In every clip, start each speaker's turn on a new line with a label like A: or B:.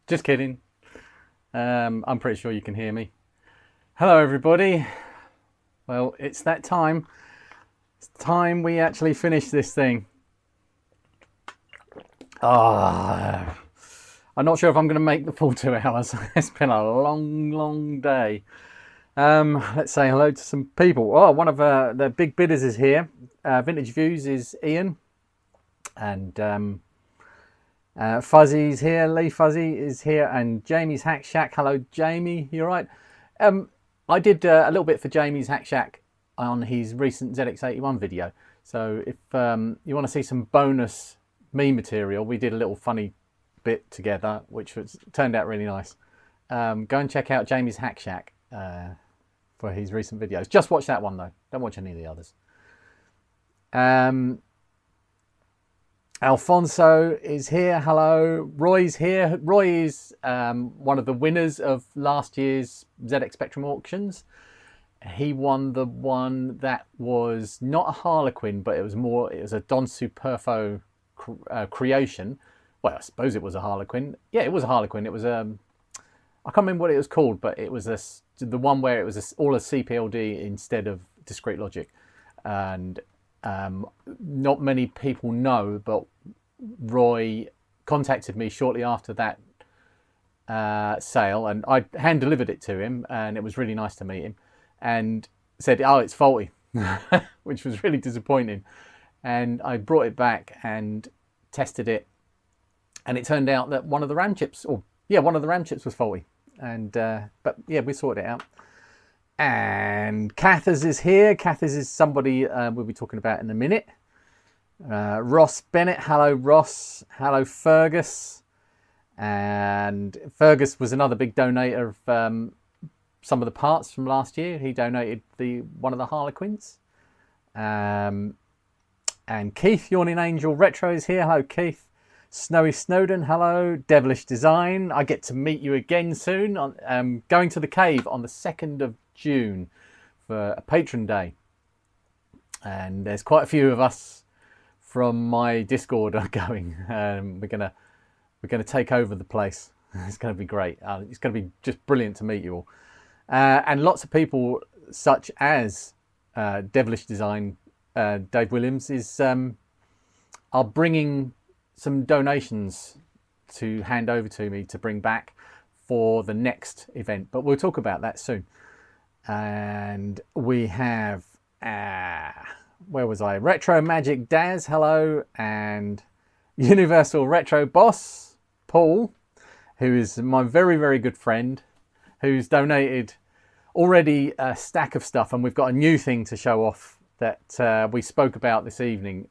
A: Just kidding. I'm pretty sure you can hear me. Hello everybody. Well, it's that time. It's time we actually finish this thing. I'm not sure if I'm going to make the full 2 hours. It's been a long day. Let's say hello to some people. Oh, one of the big bidders is here. Vintage Views is Ian. And Fuzzy's here. Lee Fuzzy is here. And Jamie's Hack Shack. Hello, Jamie. You all right? I did a little bit for Jamie's Hack Shack on his recent ZX81 video. So if you want to see some bonus me material, we did a little funny bit together, which turned out really nice. Go and check out Jamie's Hack Shack for his recent videos. Just watch that one though. Don't watch any of the others. Alfonso is here. Hello. Roy's here. Roy is one of the winners of last year's ZX Spectrum auctions. He won the one that was not a Harlequin, but it was a Don Superfo creation. Well, I suppose it was a Harlequin. Yeah, it was a Harlequin. It was I can't remember what it was called, but it was the one where it was all a CPLD instead of discrete logic. And not many people know, but Roy contacted me shortly after that sale, and I hand delivered it to him, and it was really nice to meet him, and said, oh, it's faulty, which was really disappointing. And I brought it back and tested it, and it turned out that one of the RAM chips was faulty. And but yeah, we sorted it out. And Cathers is here. Cathers is somebody we'll be talking about in a minute. Ross Bennett. Hello, Ross. Hello, Fergus. And Fergus was another big donator of some of the parts from last year. He donated one of the Harlequins. And Keith, Yawning Angel Retro is here. Hello, Keith. Snowy Snowden, hello. Devilish Design, I get to meet you again soon. I'm going to the cave on the 2nd of June for a patron day. And there's quite a few of us from my Discord are going. We're gonna take over the place. It's going to be great. It's going to be just brilliant to meet you all. And lots of people such as Devilish Design, Dave Williams, are bringing some donations to hand over to me to bring back for the next event, but we'll talk about that soon. And we have where was I? Retro Magic Daz, hello. And Universal Retro Boss Paul, who is my very good friend, who's donated already a stack of stuff, and we've got a new thing to show off that we spoke about this evening.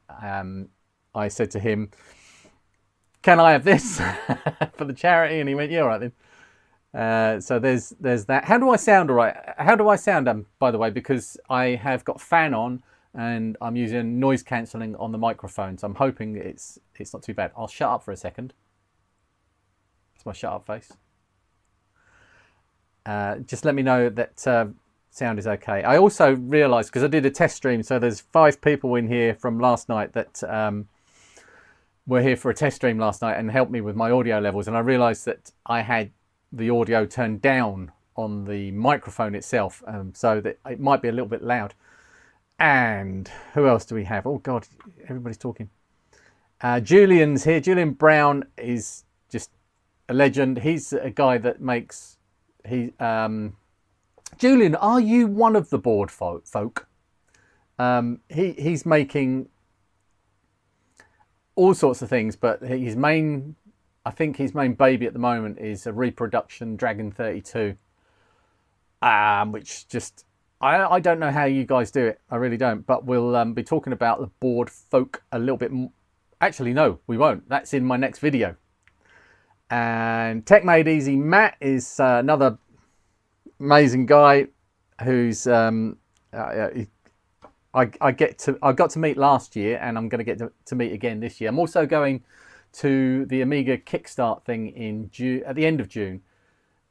A: I said to him, can I have this for the charity? And he went, yeah, all right then. So there's that. How do I sound all right? How do I sound, by the way, because I have got fan on and I'm using noise cancelling on the microphone. So I'm hoping it's not too bad. I'll shut up for a second. It's my shut up face. Just let me know that sound is okay. I also realised, because I did a test stream, so there's 5 people in here from last night that were here for a test stream last night and helped me with my audio levels, and I realised that I had the audio turned down on the microphone itself, so that it might be a little bit loud. And who else do we have? Oh God, everybody's talking. Julian's here. Julian Brown is just a legend. He's a guy that makes... Julian, are you one of the board folk? He's making all sorts of things, but I think his main baby at the moment is a reproduction Dragon 32, which just, I don't know how you guys do it. I really don't, but we'll be talking about the board folk a little bit more. Actually, no, we won't. That's in my next video. And Tech Made Easy Matt is another amazing guy who's I got to meet last year, and I'm going to get to meet again this year. I'm also going to the Amiga Kickstart thing in June, at the end of June,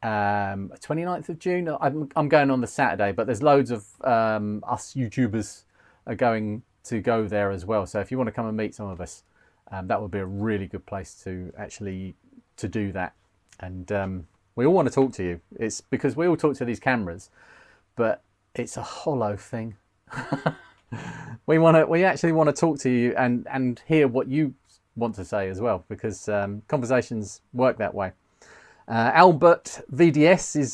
A: 29th of June. I'm going on the Saturday, but there's loads of us YouTubers are going to go there as well. So if you want to come and meet some of us, that would be a really good place to actually do that. and we all want to talk to you. It's because we all talk to these cameras, but it's a hollow thing. We actually want to talk to you and hear what you want to say as well, because conversations work that way. Albert VDS is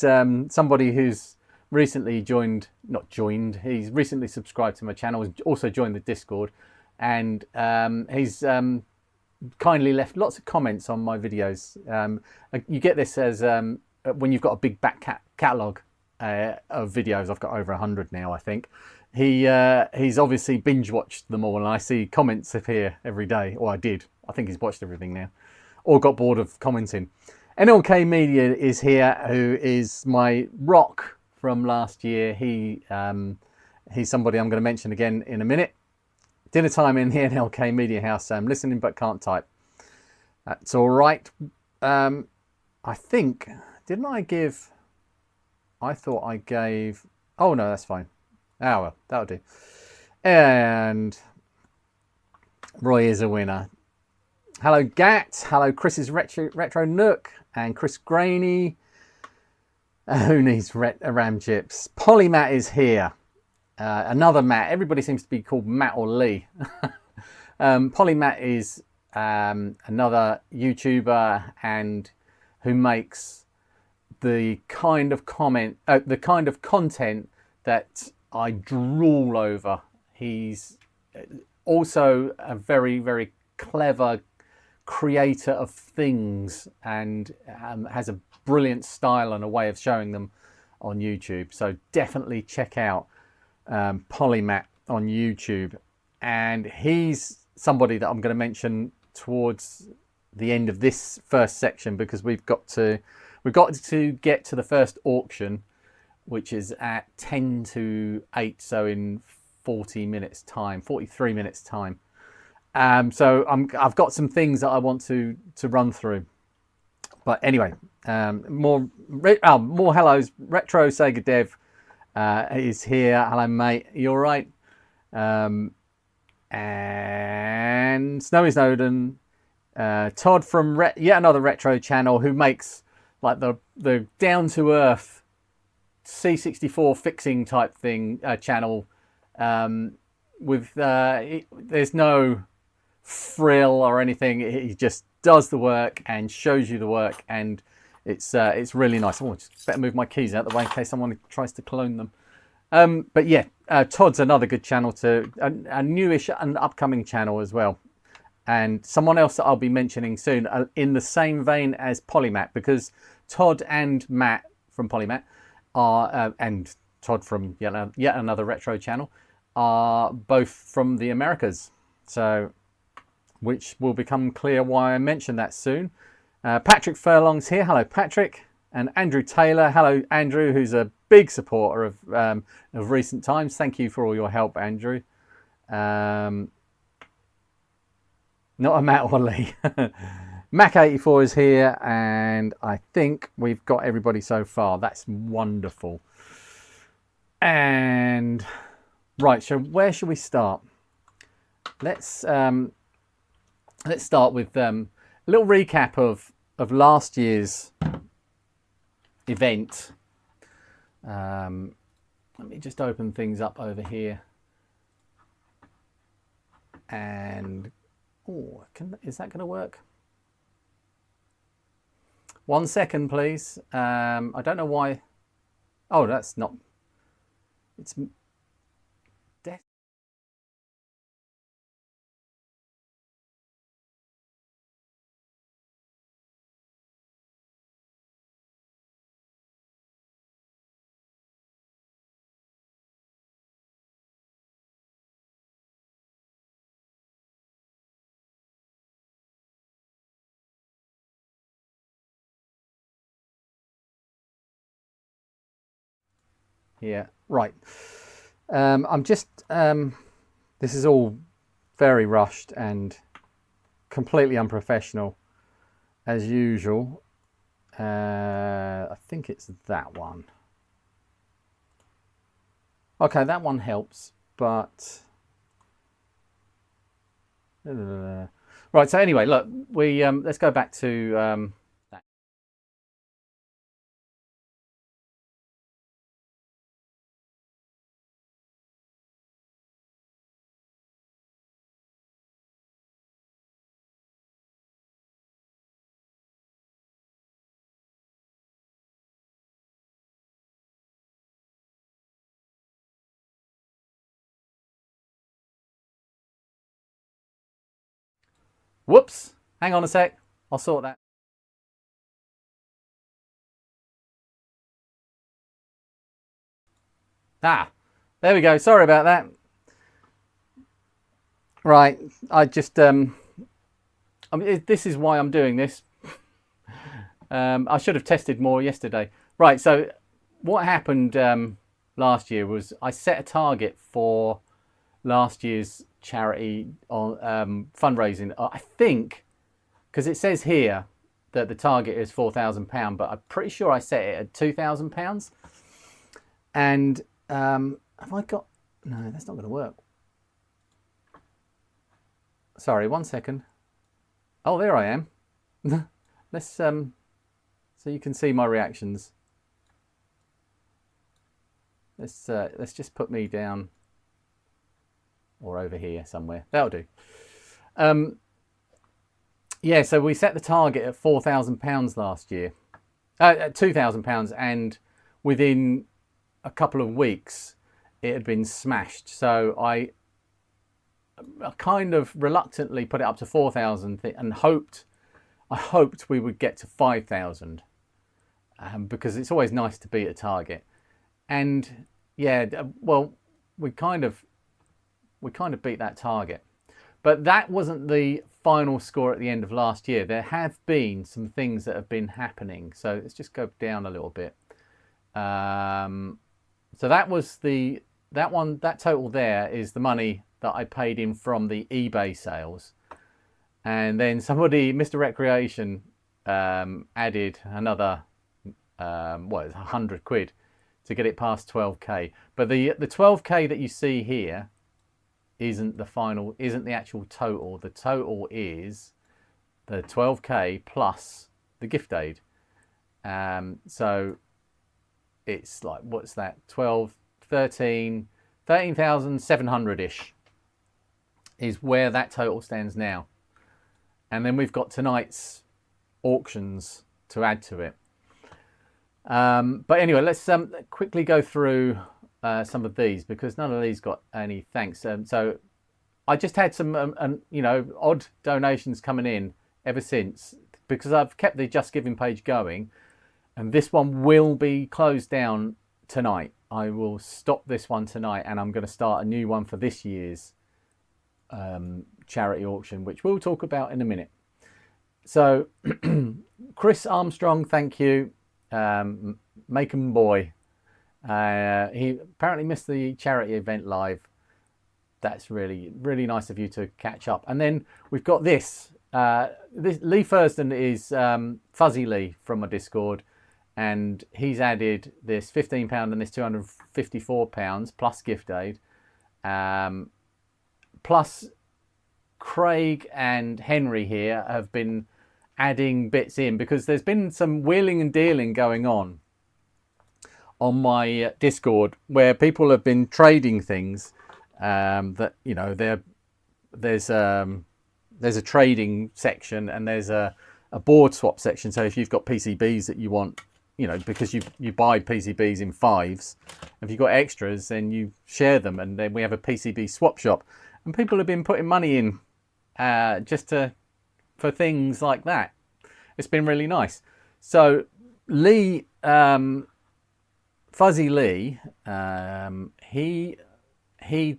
A: somebody who's recently he's recently subscribed to my channel, he's also joined the Discord, and he's kindly left lots of comments on my videos. You get this as when you've got a big back catalogue of videos. I've got over 100 now, I think. He's obviously binge watched them all, and I see comments appear every day, or I did. I think he's watched everything now, or got bored of commenting. NLK Media is here, who is my rock from last year. He's somebody I'm going to mention again in a minute. Dinner time in the NLK Media House. I'm listening but can't type. That's all right. I think, didn't I give... I thought I gave... Oh, no, that's fine. Oh, well, that'll do. And Roy is a winner. Hello, Gat. Hello, Chris's Retro Nook. And Chris Graney. Who needs RAM chips? Polymat is here. Another Matt. Everybody seems to be called Matt or Lee. Polymat is another YouTuber and who makes the kind of content that I drool over. He's also a very, very clever creator of things, and has a brilliant style and a way of showing them on YouTube. So definitely check out Polymat on YouTube. And he's somebody that I'm going to mention towards the end of this first section, because we've got to get to the first auction, which is at 10 to 8, so in 43 minutes time. So I've got some things that I want to run through. But anyway, more hellos. Retro Sega Dev is here. Hello, mate. You all right? And Snowy Snowden, Todd from yet another retro channel, who makes like the down to earth C64 fixing type thing channel. With there's no frill or anything. He just does the work and shows you the work, and it's really nice. Oh, just better move my keys out of the way in case someone tries to clone them. But yeah, Todd's another good channel, a newish and upcoming channel as well, and someone else that I'll be mentioning soon in the same vein as Polymat, because Todd and Matt from Polymat are and Todd from yet another retro channel are both from the Americas, so which will become clear why I mentioned that soon. Patrick Furlong's here. Hello, Patrick. And Andrew Taylor. Hello, Andrew, who's a big supporter of recent times. Thank you for all your help, Andrew. Not a Matt or Lee. Mac84 is here, and I think we've got everybody so far. That's wonderful. And right, so where should we start? Let's start with a little recap of last year's event. Let me just open things up over here. And is that going to work? 1 second, please. I don't know why. Oh, that's not. It's. Yeah, right. I'm just, this is all very rushed and completely unprofessional as usual. I think it's that one. Okay, that one helps, but... Right, so anyway, look, we let's go back to Whoops, hang on a sec, I'll sort that. Ah, there we go, sorry about that. Right, I just, I mean, this is why I'm doing this. I should have tested more yesterday. Right, so what happened last year was I set a target for last year's charity on fundraising. I think, because it says here that the target is £4,000, but I'm pretty sure I set it at £2,000. And have I got... No, that's not going to work. Sorry, 1 second. Oh, there I am. Let's so you can see my reactions. Let's just put me down or over here somewhere. That'll do. Yeah, so we set the target at £4,000 last year, at £2,000, and within a couple of weeks it had been smashed. So I kind of reluctantly put it up to 4,000 and I hoped we would get to 5,000, because it's always nice to beat a target. And yeah, well, we kind of beat that target, but that wasn't the final score at the end of last year. There have been some things that have been happening. So let's just go down a little bit. So that was that total there is the money that I paid in from the eBay sales. And then somebody, Mr. Recreation, added another, what is it, 100 quid to get it past 12k. But the 12k that you see here isn't the actual total. The total is the 12k plus the gift aid. So it's like, what's that? 13,700-ish is where that total stands now. And then we've got tonight's auctions to add to it. But anyway, let's quickly go through some of these, because none of these got any thanks. So I just had some, odd donations coming in ever since, because I've kept the Just Giving page going, and this one will be closed down tonight. I will stop this one tonight, and I'm going to start a new one for this year's charity auction, which we'll talk about in a minute. So Chris Armstrong, thank you. Macon Boy, he apparently missed the charity event live. That's really nice of you to catch up. And then we've got this Lee Thurston is Fuzzy Lee from my Discord, and he's added this £15 and this £254 plus gift aid, plus Craig and Henry here have been adding bits in, because there's been some wheeling and dealing going on my Discord, where people have been trading things that, you know, there's a trading section and there's a board swap section. So if you've got PCBs that you want, you know, because you buy PCBs in fives, if you've got extras, then you share them, and then we have a PCB swap shop, and people have been putting money in for things like that. It's been really nice. So Lee, Fuzzy Lee, he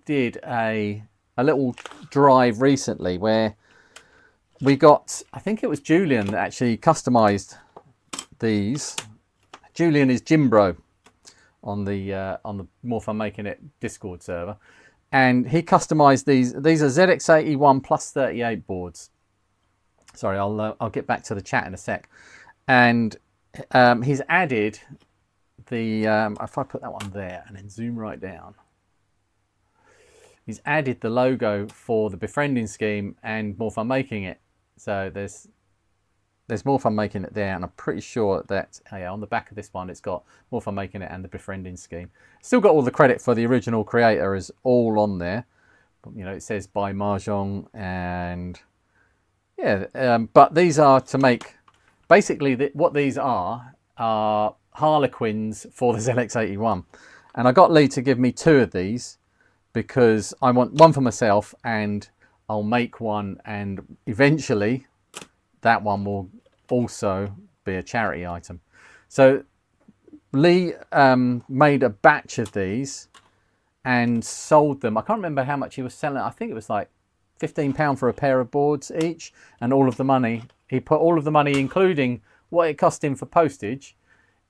A: did a little drive recently where we got, I think it was Julian that actually customized these. Julian is Jimbro on the More Fun Making It Discord server, and he customized these. These are ZX81 plus 38 boards. Sorry, I'll get back to the chat in a sec. And he's added the if I put that one there and then zoom right down, he's added the logo for the Befriending Scheme and More Fun Making It. So there's More Fun Making It there, and I'm pretty sure that on the back of this one it's got More Fun Making It and the Befriending Scheme. Still got all the credit for the original creator is all on there. You know, it says by Mahjong, and yeah, but these are to make, basically what these are Harlequins for the ZX81. And I got Lee to give me 2 of these because I want one for myself, and I'll make one, and eventually that one will also be a charity item. So Lee made a batch of these and sold them. I can't remember how much he was selling. I think it was like £15 for a pair of boards each, and all of the money, he put all of the money, including what it cost him for postage,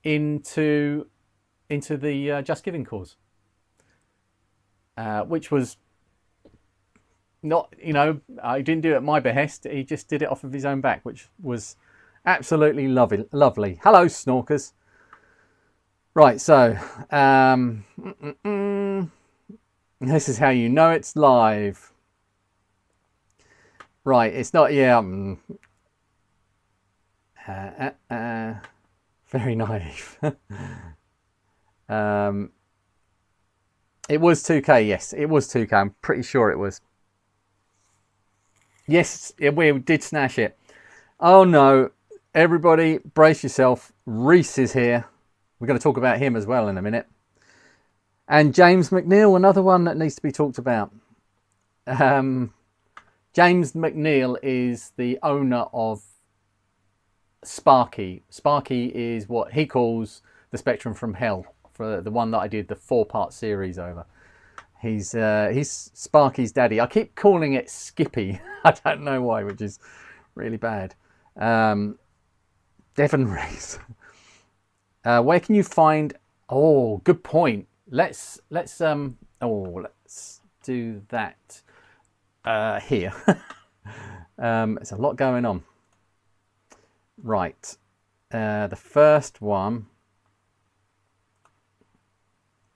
A: into the Just Giving cause, which was not, you know, I didn't do it at my behest. He just did it off of his own back, which was absolutely lovely. Hello, Snorkers. Right, so this is how you know it's live. Right, it's not, yeah. Very naive. It was 2K, yes, it was 2K. I'm pretty sure it was. Yes, we did snash it. Oh no, everybody brace yourself. Reese is here. We're going to talk about him as well in a minute. And James McNeil, another one that needs to be talked about. James McNeil is the owner of Sparky. Sparky is what he calls the Spectrum from Hell, for the one that I did the 4-part series over. He's Sparky's daddy. I keep calling it Skippy. I don't know why, which is really bad. Devon Reese. Where can you find? Oh, good point. Let's do that here. There's a lot going on. Right. The first one.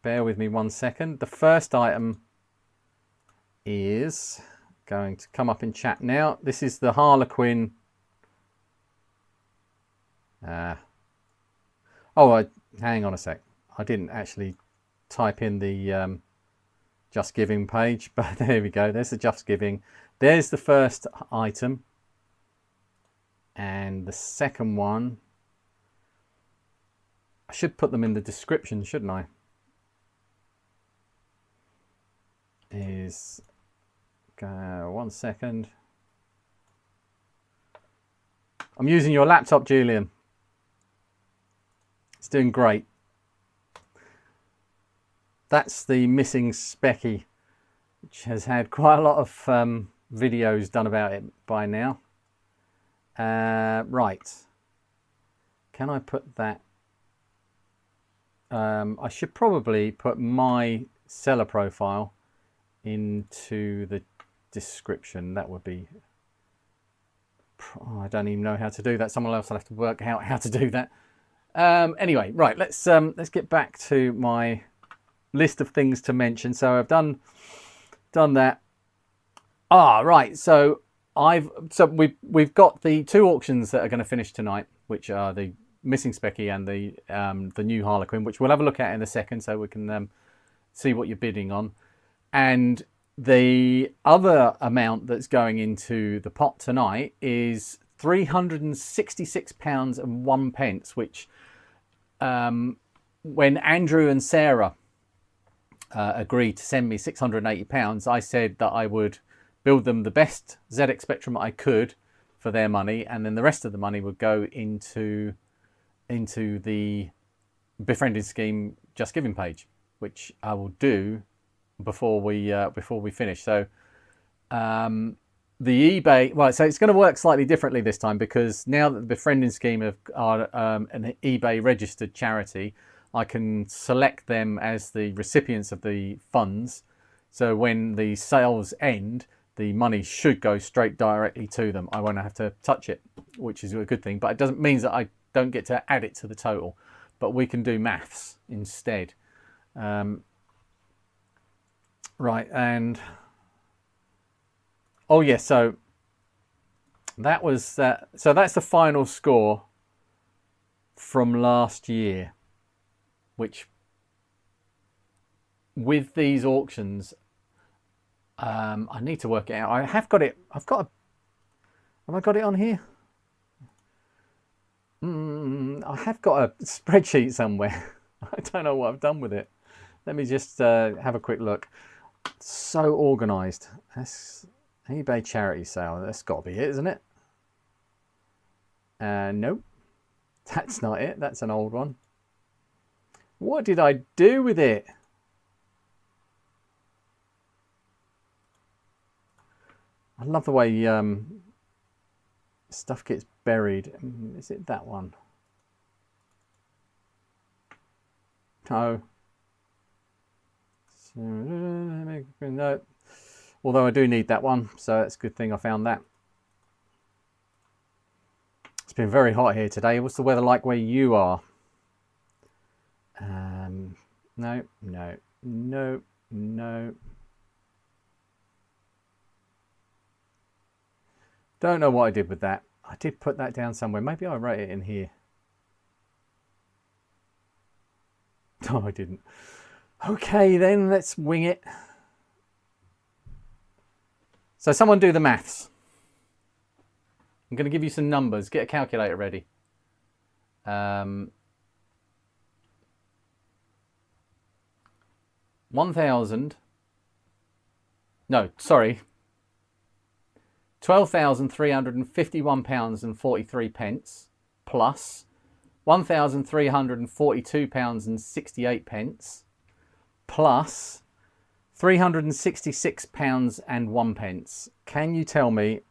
A: Bear with me 1 second. The first item is going to come up in chat now. This is the Harlequin. Hang on a sec. I didn't actually type in the Just Giving page, but there we go. There's the Just Giving. There's the first item. And the second one, I should put them in the description, shouldn't I? Is 1 second. I'm using your laptop, Julian. It's doing great. That's the Missing Specky, which has had quite a lot of videos done about it by now. Right. Can I put that? I should probably put my seller profile into the description. That would be... I don't even know how to do that. Someone else will have to work out how to do that. Anyway, right, let's get back to my list of things to mention. So I've done that. Right. So we've got the 2 auctions that are going to finish tonight, which are the Missing Specky and the new Harlequin, which we'll have a look at in a second, so we can see what you're bidding on. And the other amount that's going into the pot tonight is £366.01, which when Andrew and Sarah agreed to send me £680, I said that I would build them the best ZX Spectrum I could for their money, and then the rest of the money would go into the Befriending Scheme Just Giving page, which I will do before we finish. So the eBay, well, so it's going to work slightly differently this time, because now that the Befriending Scheme are an eBay registered charity, I can select them as the recipients of the funds. So when the sales end, the money should go straight directly to them. I won't have to touch it, which is a good thing. But it doesn't mean that I don't get to add it to the total. But we can do maths instead. Right, and oh yeah, so that was that. So that's the final score from last year, which with these auctions, I need to work it out. I have got it. Have I got it on here? I have got a spreadsheet somewhere. I don't know what I've done with it. Let me just have a quick look. So organised. eBay charity sale. That's got to be it, isn't it? Nope. That's not it. That's an old one. What did I do with it? I love the way stuff gets buried. Is it that one? No. No. Although I do need that one, so it's a good thing I found that. It's been very hot here today. What's the weather like where you are? No, no, no, no. Don't know what I did with that. I did put that down somewhere. Maybe I wrote it in here. No, I didn't. Okay, then let's wing it. So someone do the maths. I'm going to give you some numbers. Get a calculator ready. 1,000. No, sorry. £12,351.43 plus £1,342.68 plus £366.01. Can you tell me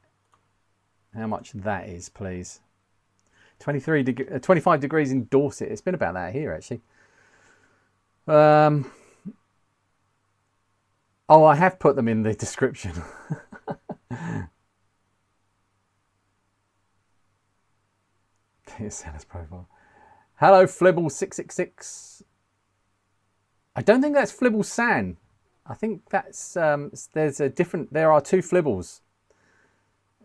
A: how much that is, please? 25 degrees in Dorset. It's been about that here, actually. Oh, I have put them in the description. Seller's profile. Hello, Flibble666. I don't think that's Flibble San. I think that's there's a different. There are two Flibbles.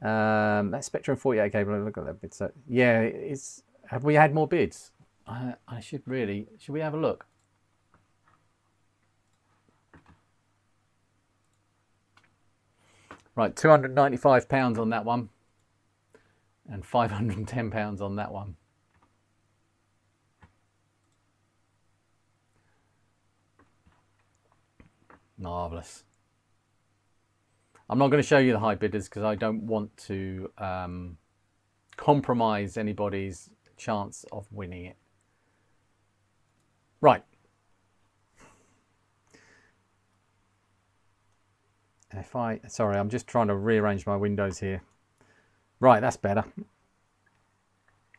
A: That Spectrum 48 cable. Look at that bid. So yeah, it's. Have we had more bids? I should really. Should we have a look? Right, £295 on that one. And £510 on that one. Marvellous. I'm not going to show you the high bidders because I don't want to compromise anybody's chance of winning it. Right. Sorry, I'm just trying to rearrange my windows here. Right, that's better.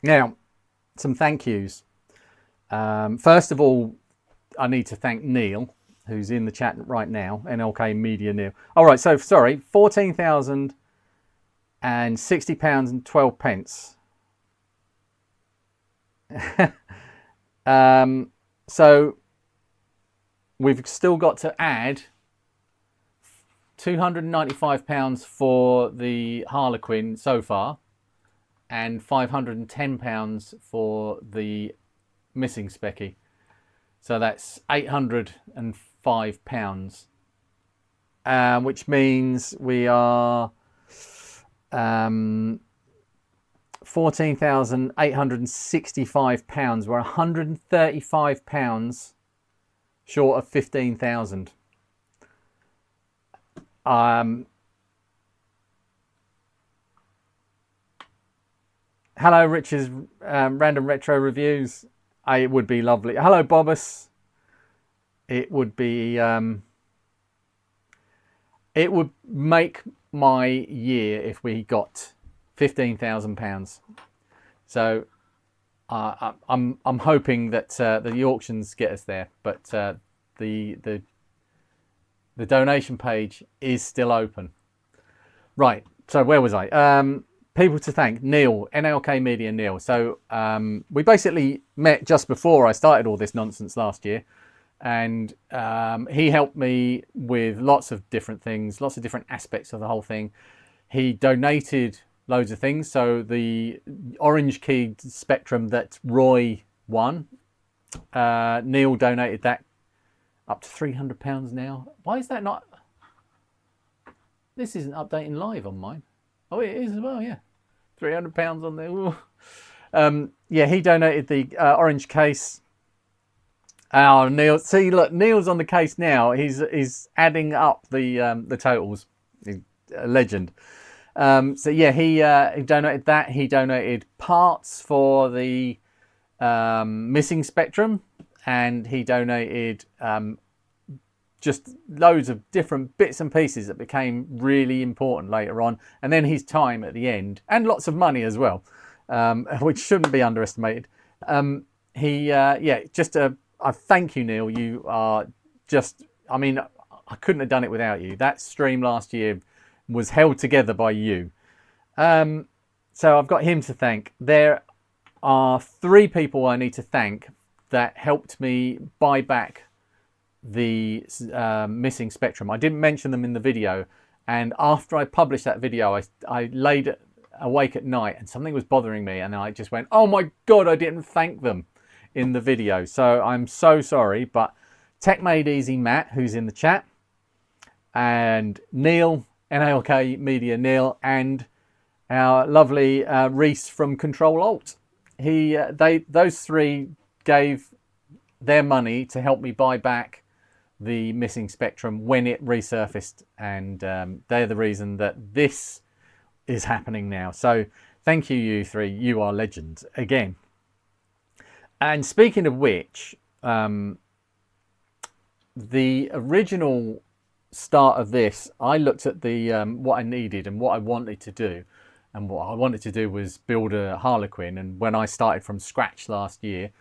A: Now, some thank yous. First of all, I need to thank Neil, who's in the chat right now. NLK Media Neil. All right, so sorry, £14,060.12. So we've still got to add £295 for the Harlequin so far and £510 for the missing Specky. So that's £805, which means we are £14,865. We're £135 short of 15,000. Hello, Rich's Random Retro Reviews. It would be lovely. Hello, Bobbus. It would be. It would make my year if we got £15,000. So I'm hoping that the auctions get us there, but the donation page is still open. Right. So where was I? People to thank. Neil, NLK Media Neil. So we basically met just before I started all this nonsense last year. And he helped me with lots of different things, lots of different aspects of the whole thing. He donated loads of things. So the orange keyed Spectrum that Roy won, Neil donated that up to £300 now. Why is that not? This isn't updating live on mine. Oh, it is as well, yeah. £300 on there. Yeah, he donated the orange case. Oh, Neil. See, look, Neil's on the case now. He's adding up the totals. a legend. So yeah, he donated that. He donated parts for the missing Spectrum, and he donated just loads of different bits and pieces that became really important later on, and then his time at the end, and lots of money as well, which shouldn't be underestimated. I thank you, Neil. You are just, I mean, I couldn't have done it without you. That stream last year was held together by you. So I've got him to thank. There are 3 people I need to thank that helped me buy back the missing Spectrum. I didn't mention them in the video, and after I published that video, I laid awake at night and something was bothering me, and I just went, oh my god, I didn't thank them in the video. So I'm so sorry. But Tech Made Easy Matt, who's in the chat, and Neil, NALK Media Neil, and our lovely Reese from Control Alt. Those 3 gave their money to help me buy back the missing Spectrum when it resurfaced, and they're the reason that this is happening now. So thank you, you 3. You are legends again. And speaking of which, the original start of this, I looked at the what I needed and what I wanted to do, and what I wanted to do was build a Harlequin. And when I started from scratch last year,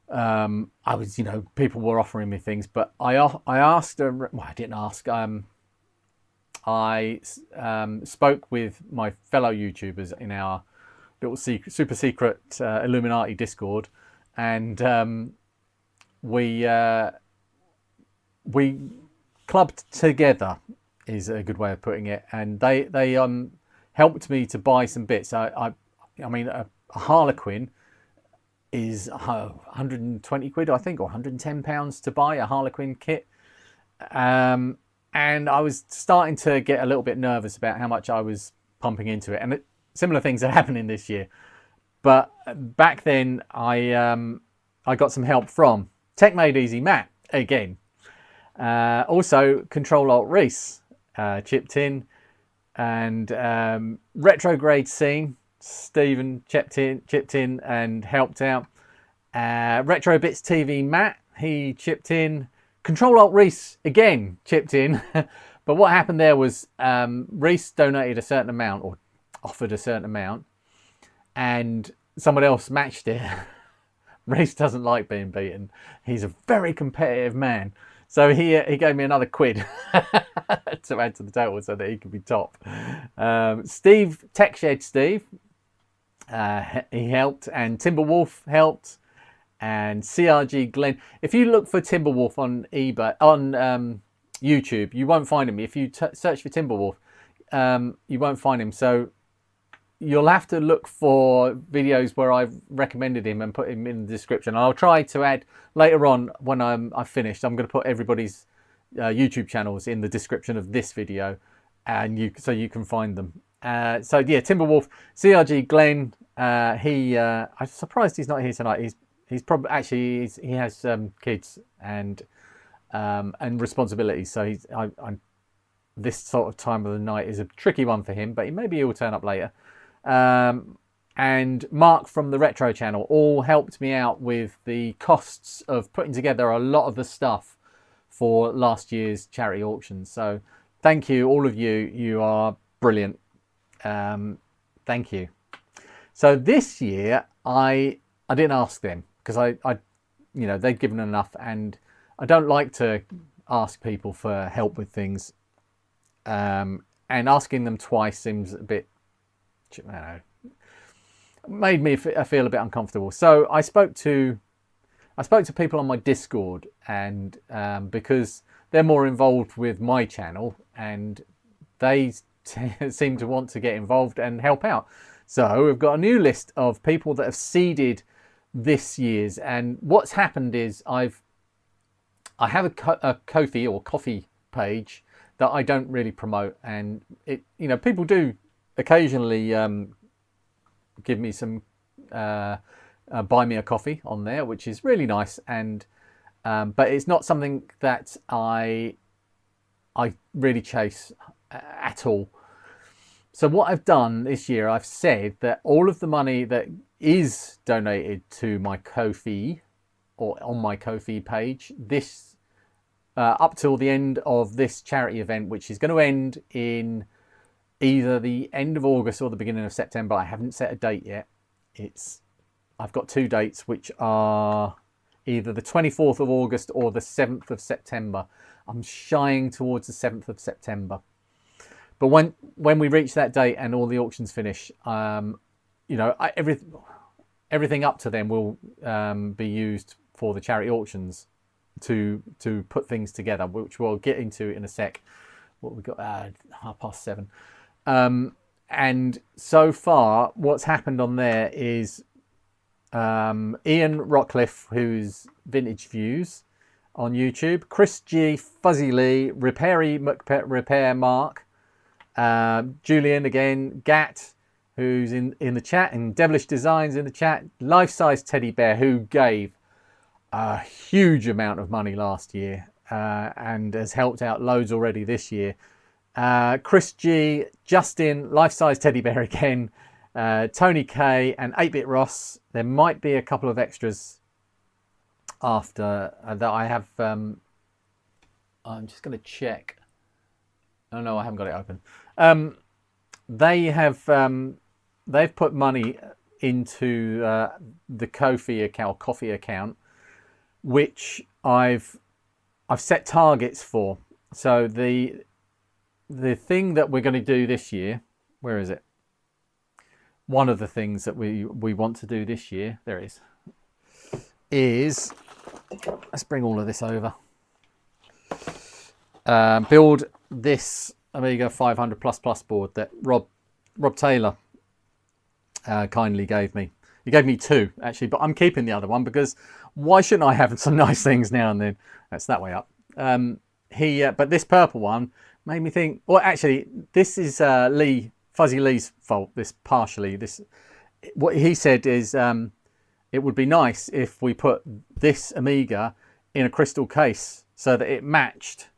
A: I was, people were offering me things, but I asked, well, I didn't ask, I spoke with my fellow YouTubers in our little super secret Illuminati Discord, and we clubbed together is a good way of putting it, and they helped me to buy some bits. I mean, a Harlequin is 120 quid, I think, or 110 pounds to buy a Harlequin kit. And I was starting to get a little bit nervous about how much I was pumping into it. And similar things are happening this year. But back then, I got some help from Tech Made Easy Matt, again. Also, Control Alt Reese chipped in. And Retrograde Scene, Stephen chipped in and helped out. Retro Bits TV Matt, he chipped in. Control Alt Reese again chipped in. But what happened there was Reese donated a certain amount, or offered a certain amount, and someone else matched it. Reese doesn't like being beaten. He's a very competitive man. So he gave me another £1 to add to the total so that he could be top. Steve, TechShed Steve, he helped, and Timberwolf helped, and CRG Glenn. If you look for Timberwolf on eBay, on YouTube, you won't find him. If you search for Timberwolf, you won't find him. So you'll have to look for videos where I've recommended him and put him in the description. I'll try to add later on when I've finished. I'm going to put everybody's YouTube channels in the description of this video, and so you can find them. So yeah, Timberwolf, CRG Glenn. I'm surprised he's not here tonight. He's probably actually he has kids and responsibilities. So this sort of time of the night is a tricky one for him, but maybe he'll turn up later. And Mark from the Retro channel all helped me out with the costs of putting together a lot of the stuff for last year's charity auction. So thank you, all of you. You are brilliant. Thank you. So this year I didn't ask them because they'd given enough, and I don't like to ask people for help with things. And asking them twice seems a bit, I don't know, made me feel a bit uncomfortable. So I spoke to people on my Discord, and because they're more involved with my channel, and they seem to want to get involved and help out. So we've got a new list of people that have seeded this year's, and what's happened is I have a Ko-fi or coffee page that I don't really promote, and people do occasionally give me some buy me a coffee on there, which is really nice, and but it's not something that I really chase at all. So what I've done this year, I've said that all of the money that is donated to my Ko-fi or on my Ko-fi page, this up till the end of this charity event, which is going to end in either the end of August or the beginning of September. I haven't set a date yet. I've got 2 dates, which are either the 24th of August or the 7th of September. I'm shying towards the 7th of September. But when we reach that date and all the auctions finish, you know, everything up to then will be used for the charity auctions to put things together, which we'll get into in a sec. What we got? 7:30. And so far, what's happened on there is Ian Rockcliffe, who's Vintage Views on YouTube, Chris G, Fuzzy Lee, Repair Mark, Julian again, Gat, who's in the chat, and Devilish Designs in the chat, Life-Size Teddy Bear, who gave a huge amount of money last year and has helped out loads already this year. Chris G, Justin, Life-Size Teddy Bear again, Tony K, and 8-Bit Ross. There might be a couple of extras after that I have. I'm just going to check. Oh no, I haven't got it open. They've put money into the Ko-fi account, coffee account, which I've set targets for. So the thing that we're going to do this year, where is it? One of the things that we want to do this year, there it is let's bring all of this over. Build this Amiga 500 plus board that Rob Taylor kindly gave me. He gave me 2 actually, but I'm keeping the other one because why shouldn't I have some nice things now and then? That's that way up. But this purple one made me think. Well, actually, this is Fuzzy Lee's fault. What he said is it would be nice if we put this Amiga in a crystal case so that it matched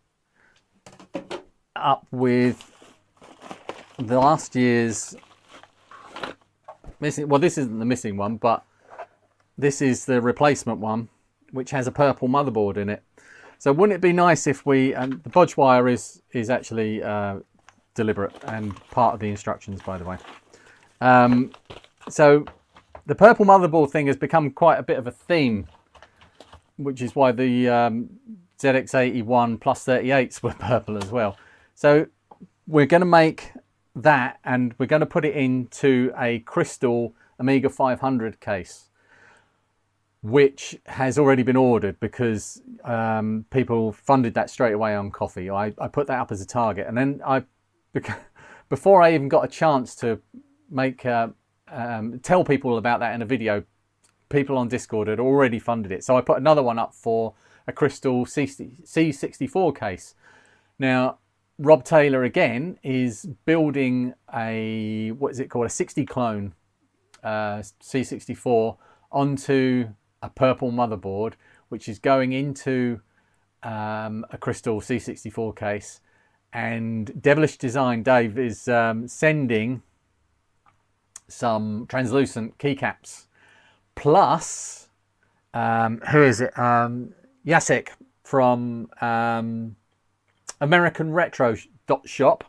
A: up with the last year's missing. Well, this isn't the missing one, but this is the replacement one, which has a purple motherboard in it. So wouldn't it be nice if we, and the bodge wire is actually deliberate and part of the instructions, by the way. So the purple motherboard thing has become quite a bit of a theme, which is why the ZX81 plus 38s were purple as well. So we're going to make that and we're going to put it into a crystal Amiga 500 case, which has already been ordered because people funded that straight away on Ko-fi. I put that up as a target, and then before I even got a chance to tell people about that in a video, people on Discord had already funded it. So I put another one up for a crystal C64 case. Now, Rob Taylor again is building a, what is it called, a 60 clone C64 onto a purple motherboard, which is going into a crystal C64 case. And Devilish Design Dave is sending some translucent keycaps. Plus, who is it? Jacek from American Retro Shop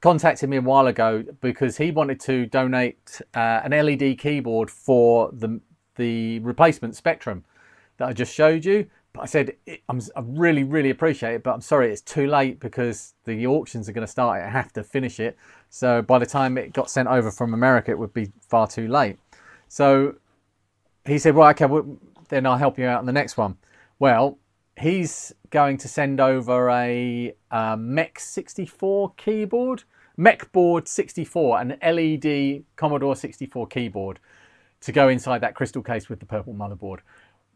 A: contacted me a while ago because he wanted to donate an LED keyboard for the replacement Spectrum that I just showed you. But I said, I really, really appreciate it, but I'm sorry, it's too late because the auctions are going to start. I have to finish it. So by the time it got sent over from America, it would be far too late. So he said, well, okay, then I'll help you out on the next one. Well, he's going to send over a Mech 64 keyboard, Mech Board 64, an LED Commodore 64 keyboard to go inside that crystal case with the purple motherboard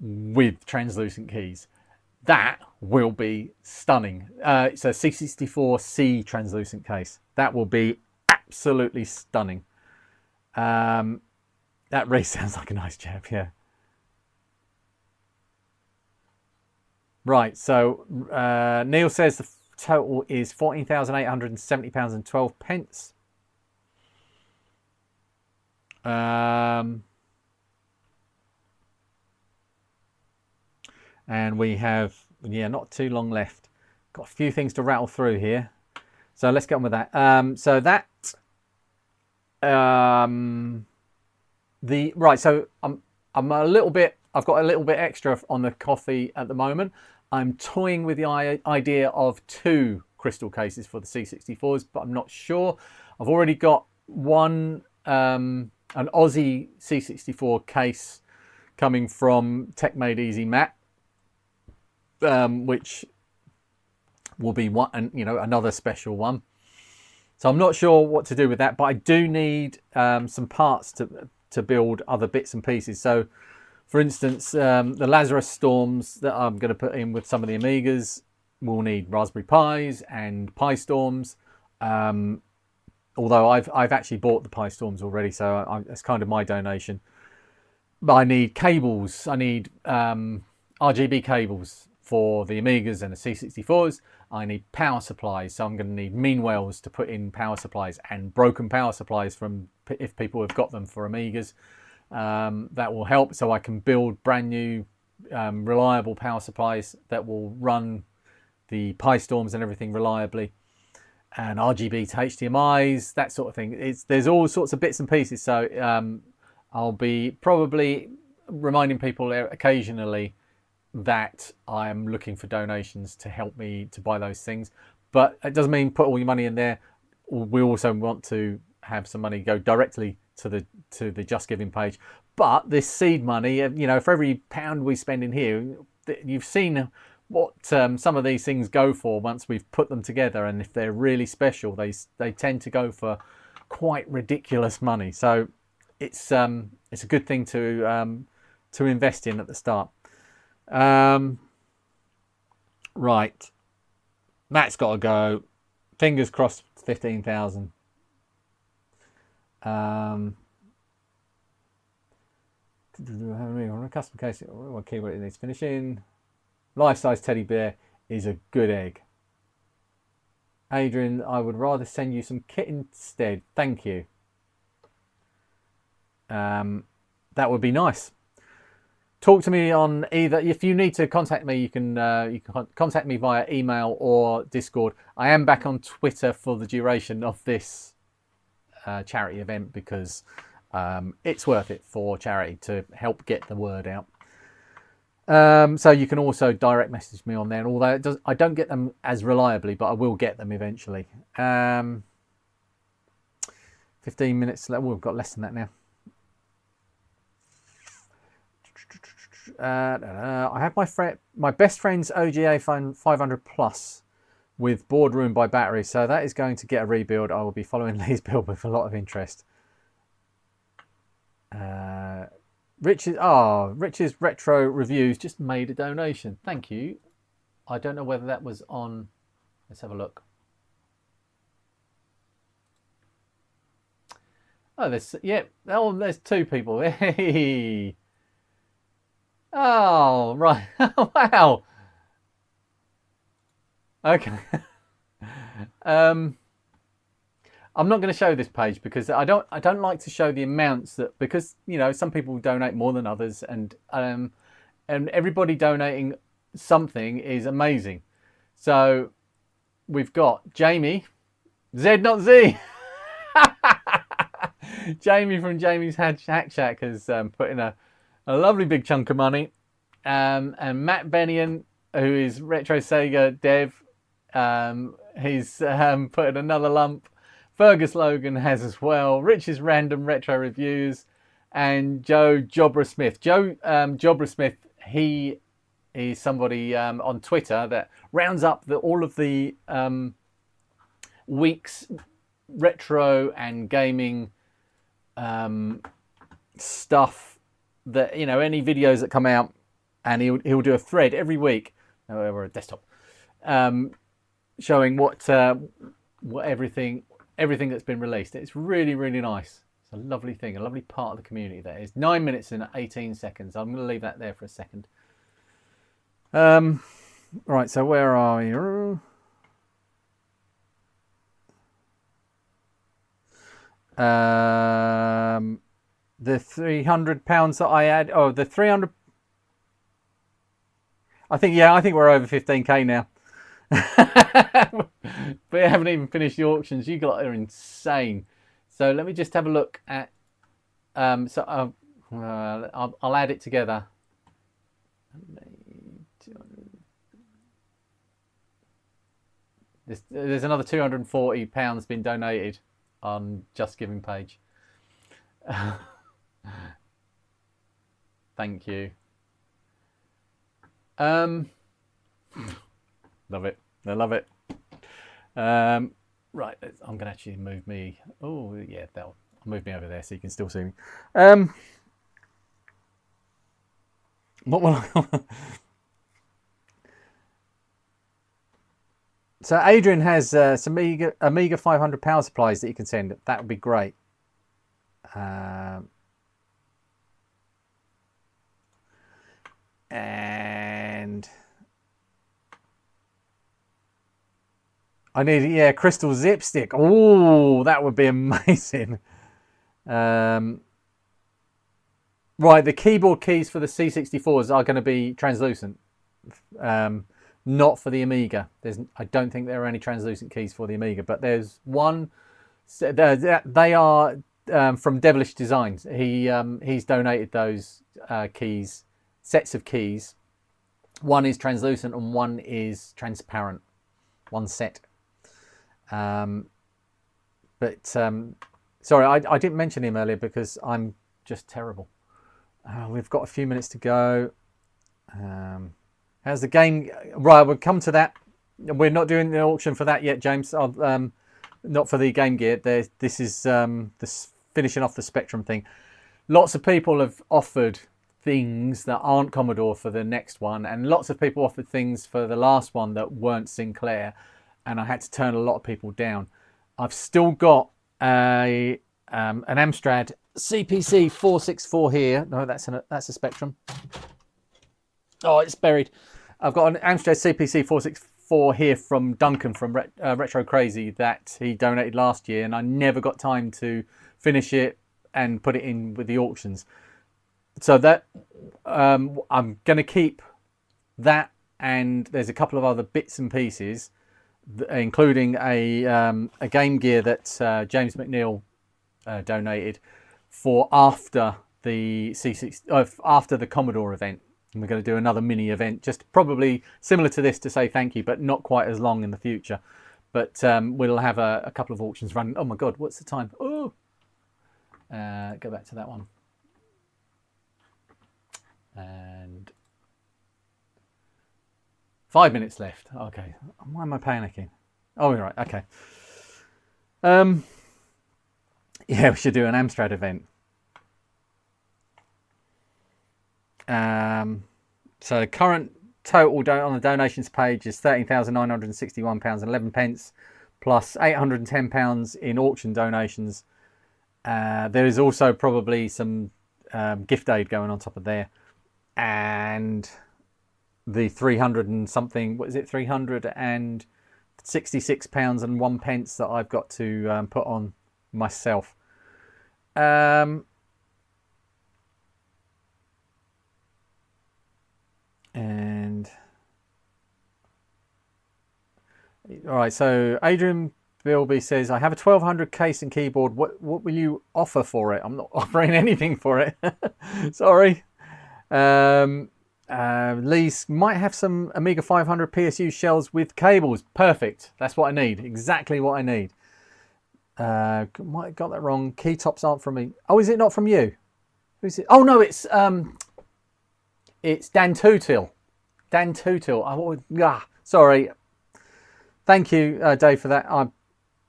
A: with translucent keys. That will be stunning. It's a C64C translucent case. That will be absolutely stunning. That really sounds like a nice chap, yeah. Right, so Neil says total is £14,870 and 12 pence. And we have, yeah, not too long left. Got a few things to rattle through here. So let's get on with that. So I'm a little bit, I've got a little bit extra on the coffee at the moment. I'm toying with the idea of 2 crystal cases for the C64s, but I'm not sure. I've already got one, an Aussie C64 case coming from Tech Made Easy Matt, which will be one, you know, another special one. So I'm not sure what to do with that, but I do need some parts to build other bits and pieces. So, for instance, the Lazarus Storms that I'm going to put in with some of the Amigas will need Raspberry Pis and Pi Storms. Although I've actually bought the Pi Storms already, so that's kind of my donation. But I need cables. I need RGB cables for the Amigas and the C64s. I need power supplies, so I'm going to need Meanwells to put in power supplies and broken power supplies from if people have got them for Amigas. That will help, so I can build brand new reliable power supplies that will run the Pi Storms and everything reliably. And RGB to HDMIs, that sort of thing. There's all sorts of bits and pieces, so I'll be probably reminding people occasionally that I'm looking for donations to help me to buy those things. But it doesn't mean put all your money in there. We also want to have some money go directly to the Just Giving page. But this seed money, you know, for every £1 we spend in here, you've seen what some of these things go for once we've put them together, and if they're really special, they tend to go for quite ridiculous money. So it's a good thing to invest in at the start. Right, Matt's got to go. Fingers crossed, 15,000. Custom case. What keyboard it needs finishing. Life-size teddy bear is a good egg. Adrian, I would rather send you some kit instead. Thank you. That would be nice. Talk to me on either. If you need to contact me, you can contact me via email or Discord. I am back on Twitter for the duration of this charity event because it's worth it for charity to help get the word out. So you can also direct message me on there, although I don't get them as reliably, but I will get them eventually. 15 minutes left. We've got less than that now. I have my best friend's OGA 500 Plus with Boardroom by Battery, so that is going to get a rebuild. I will be following Lee's build with a lot of interest. Rich's Retro Reviews just made a donation. Thank you. I don't know whether that was on. Let's have a look. Oh, there's there's 2 people. Hey. Oh, right. Wow. Okay. I'm not going to show this page because I don't like to show the amounts because you know some people donate more than others, and everybody donating something is amazing. So we've got Jamie, Z not Z. Jamie from Jamie's Hack Shack has put in a lovely big chunk of money, and Matt Bennion, who is Retro Sega dev, he's put in another lump. Fergus Logan has as well. Rich's Random Retro Reviews, and Joe Jobra Smith. Joe Jobra Smith, he is somebody on Twitter that rounds up all of the week's retro and gaming stuff, that you know, any videos that come out, and he'll do a thread every week, or a desktop, showing what everything that's been released. It's really, really nice. It's a lovely thing, a lovely part of the community. That is 9 minutes and 18 seconds. I'm going to leave that there for a second. Right, so where are we? The £300 that I had. Oh, the 300. I think we're over 15k now. But we haven't even finished the auctions. You guys are insane. So let me just have a look at. I'll add it together. There's another £240 been donated on Just Giving page. Thank you. Love it. I love it. Right, I'm gonna actually move me. Oh yeah, that'll move me over there so you can still see me. What will I... So Adrian has some Amiga 500 power supplies that you can send. That would be great. And I need, crystal zip stick. Oh, that would be amazing. Right, the keyboard keys for the C64s are going to be translucent. Not for the Amiga. I don't think there are any translucent keys for the Amiga, but there's one. They are from Devilish Designs. He's donated those keys, sets of keys. One is translucent and one is transparent. One set. Sorry, I didn't mention him earlier because I'm just terrible. We've got a few minutes to go. How's the game? Right, we'll come to that. We're not doing the auction for that yet, James. Not for the Game Gear. This is finishing off the Spectrum thing. Lots of people have offered things that aren't Commodore for the next one, and lots of people offered things for the last one that weren't Sinclair, and I had to turn a lot of people down. I've still got an Amstrad CPC 464 here. No, that's a Spectrum. Oh, it's buried. I've got an Amstrad CPC 464 here from Duncan from Retro Crazy that he donated last year, and I never got time to finish it and put it in with the auctions. So that I'm going to keep that, and there's a couple of other bits and pieces, including a Game Gear that James McNeil donated for after the after the Commodore event. And we're going to do another mini event, just probably similar to this to say thank you, but not quite as long in the future. But we'll have a couple of auctions running. Oh my God, what's the time? Oh, go back to that one. And 5 minutes left. Okay, why am I panicking? Oh, you're right. Okay. Yeah, we should do an Amstrad event. So current total on the donations page is £13,961.11 plus £810 in auction donations. There is also probably some gift aid going on top of there, and the 300 and something. What is it? £366 and 1 pence that I've got to put on myself. And all right, so Adrian Bilby says, I have a 1200 case and keyboard. What will you offer for it? I'm not offering anything for it. Sorry. Lee's might have some Amiga 500 PSU shells with cables. Perfect. That's what I need. Exactly what I need. Might have got that wrong. Key tops aren't from me. Oh, is it not from you? Who's it? Oh no, it's Dan Tootil. Dan Tootil. Sorry. Thank you, Dave, for that.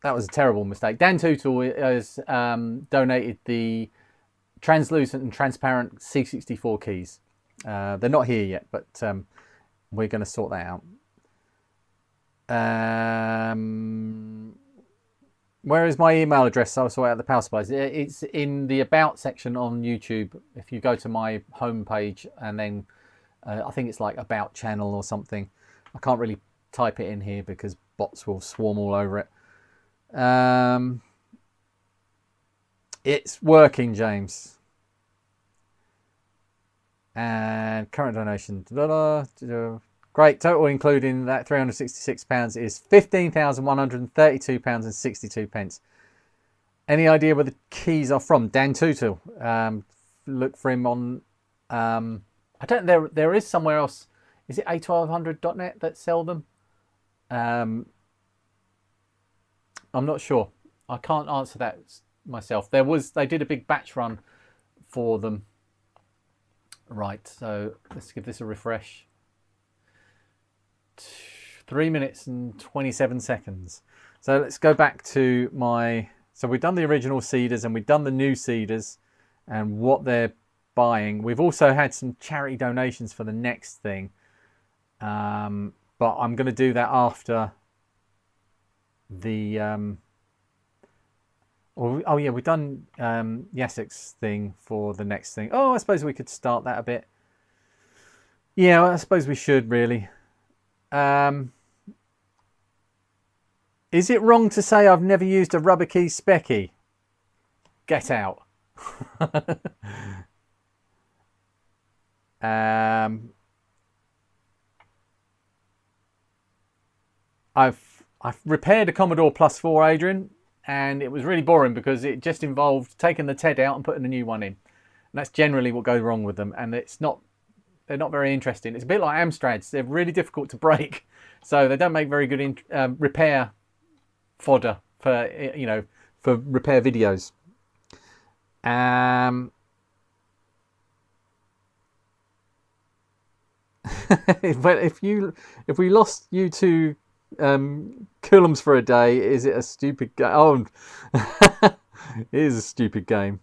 A: That was a terrible mistake. Dan Tootil has donated the translucent and transparent C64 keys. They're not here yet, but we're going to sort that out. Where is my email address? I'll sort out the power supplies. It's in the About section on YouTube. If you go to my homepage and then I think it's like About Channel or something. I can't really type it in here because bots will swarm all over it. It's working, James. And current donation. Great. Total including that £366 is £15,132.62. Any idea where the keys are from? Dan Tootle. Look for him on. I don't. There is somewhere else. Is it a1200.net that sell them? I'm not sure. I can't answer that myself. They did a big batch run for them. Right. So let's give this a refresh. 3 minutes and 27 seconds. So let's go back to my. So we've done the original seeders and we've done the new seeders and what they're buying. We've also had some charity donations for the next thing. But I'm going to do that after the... oh yeah, we've done Yasek's thing for the next thing. Oh, I suppose we could start that a bit. Yeah, well, I suppose we should really. Is it wrong to say I've never used a rubber key specky? Get out. I've repaired a Commodore Plus 4, Adrian, and it was really boring because it just involved taking the TED out and putting a new one in. And that's generally what goes wrong with them, and they're not very interesting. It's a bit like Amstrads. They're really difficult to break, so they don't make very good repair fodder for for repair videos. But if we lost you to coulombs for a day, is it a stupid game? Oh, it is a stupid game.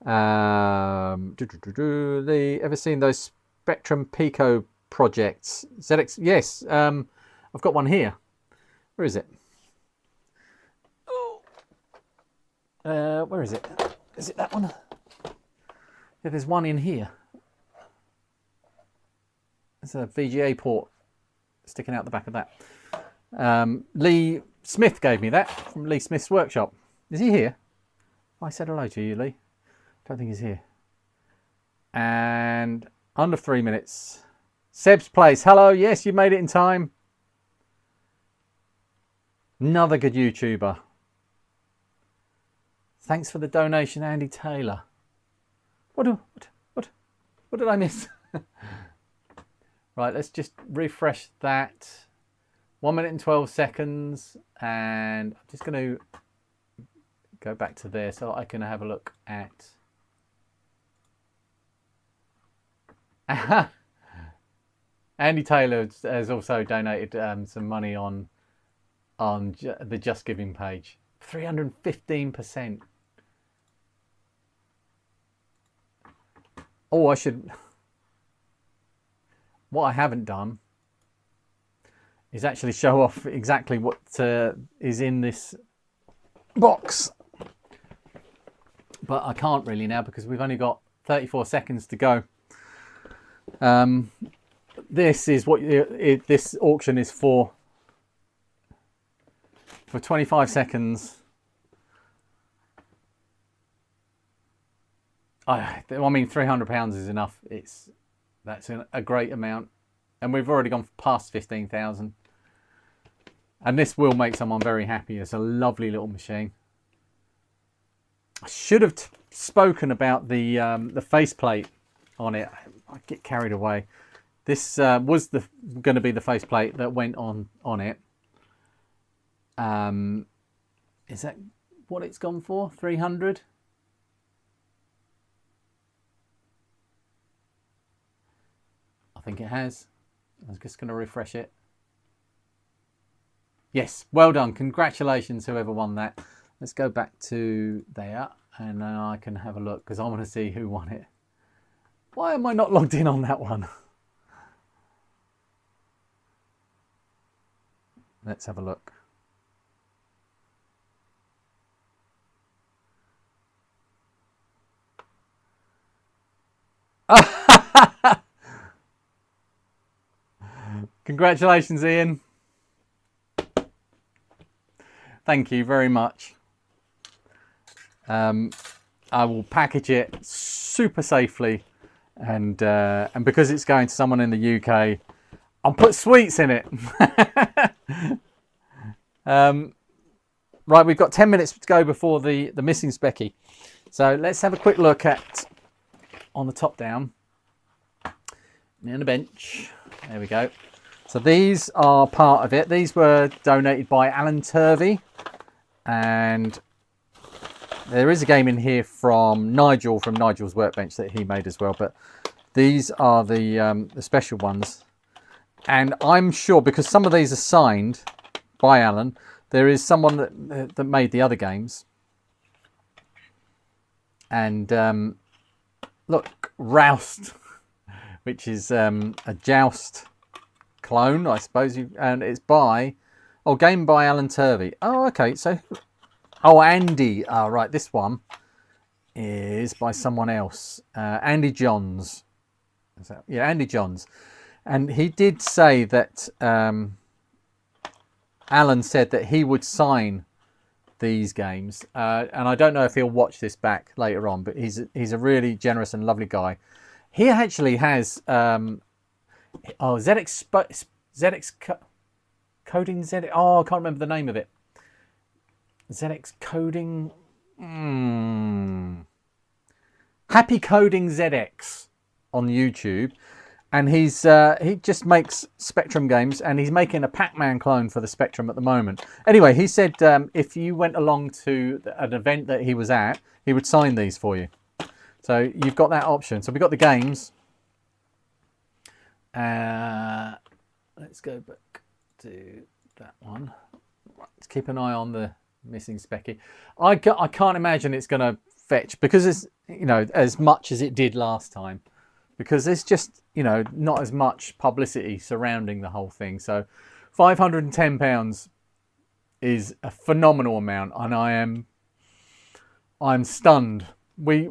A: Ever seen those Spectrum Pico projects? ZX, yes. I've got one here. Where is it? Where is it? Is it that one? Yeah, there's one in here. There's a VGA port sticking out the back of that. Lee Smith gave me that from Lee Smith's workshop. Is he here? I said hello to you, Lee. Don't think he's here. And under 3 minutes. Seb's Place. Hello. Yes, you made it in time. Another good YouTuber. Thanks for the donation, Andy Taylor. What did I miss? Right, let's just refresh that. 1 minute and 12 seconds. And I'm just going to go back to there so I can have a look at... Andy Taylor has also donated some money on the Just Giving page. 315%. Oh, I should... What I haven't done is actually show off exactly what is in this box. But I can't really now because we've only got 34 seconds to go. This is what this auction is for. For 25 seconds. I mean, £300 is enough. That's a great amount, and we've already gone past 15,000. And this will make someone very happy. It's a lovely little machine. I should have spoken about the faceplate on it. I get carried away. This was going to be the faceplate that went on it. Is that what it's gone for? 300. I think it has. I'm just going to refresh it. Yes, well done. Congratulations, whoever won that. Let's go back to there, and then I can have a look because I want to see who won it. Why am I not logged in on that one? Let's have a look. Congratulations, Ian. Thank you very much. I will package it super safely, and because it's going to someone in the UK, I'll put sweets in it. Right, we've got 10 minutes to go before the missing specky. So let's have a quick look at on the top down. On the bench. There we go. So these are part of it. These were donated by Alan Turvey. And there is a game in here from Nigel, from Nigel's Workbench, that he made as well. But these are the special ones. And I'm sure, because some of these are signed by Alan, there is someone that made the other games. And look, Roust, which is a Joust clone, I suppose. And it's by, game by Alan Turvey. Oh, okay. So, Andy. Right, this one is by someone else. Andy Johns. Yeah, Andy Johns. And he did say that Alan said that he would sign these games. And I don't know if he'll watch this back later on, but he's a really generous and lovely guy. He actually has ZX Coding ZX. Oh, I can't remember the name of it. ZX Coding. Happy Coding ZX on YouTube. And he just makes Spectrum games, and he's making a Pac-Man clone for the Spectrum at the moment. Anyway, he said if you went along to an event that he was at, he would sign these for you. So you've got that option. So we've got the games. Let's go back to that one. Let's keep an eye on the missing specky. I can't imagine it's going to fetch, because it's, as much as it did last time. Because there's just, not as much publicity surrounding the whole thing. So £510 is a phenomenal amount, and I'm stunned. We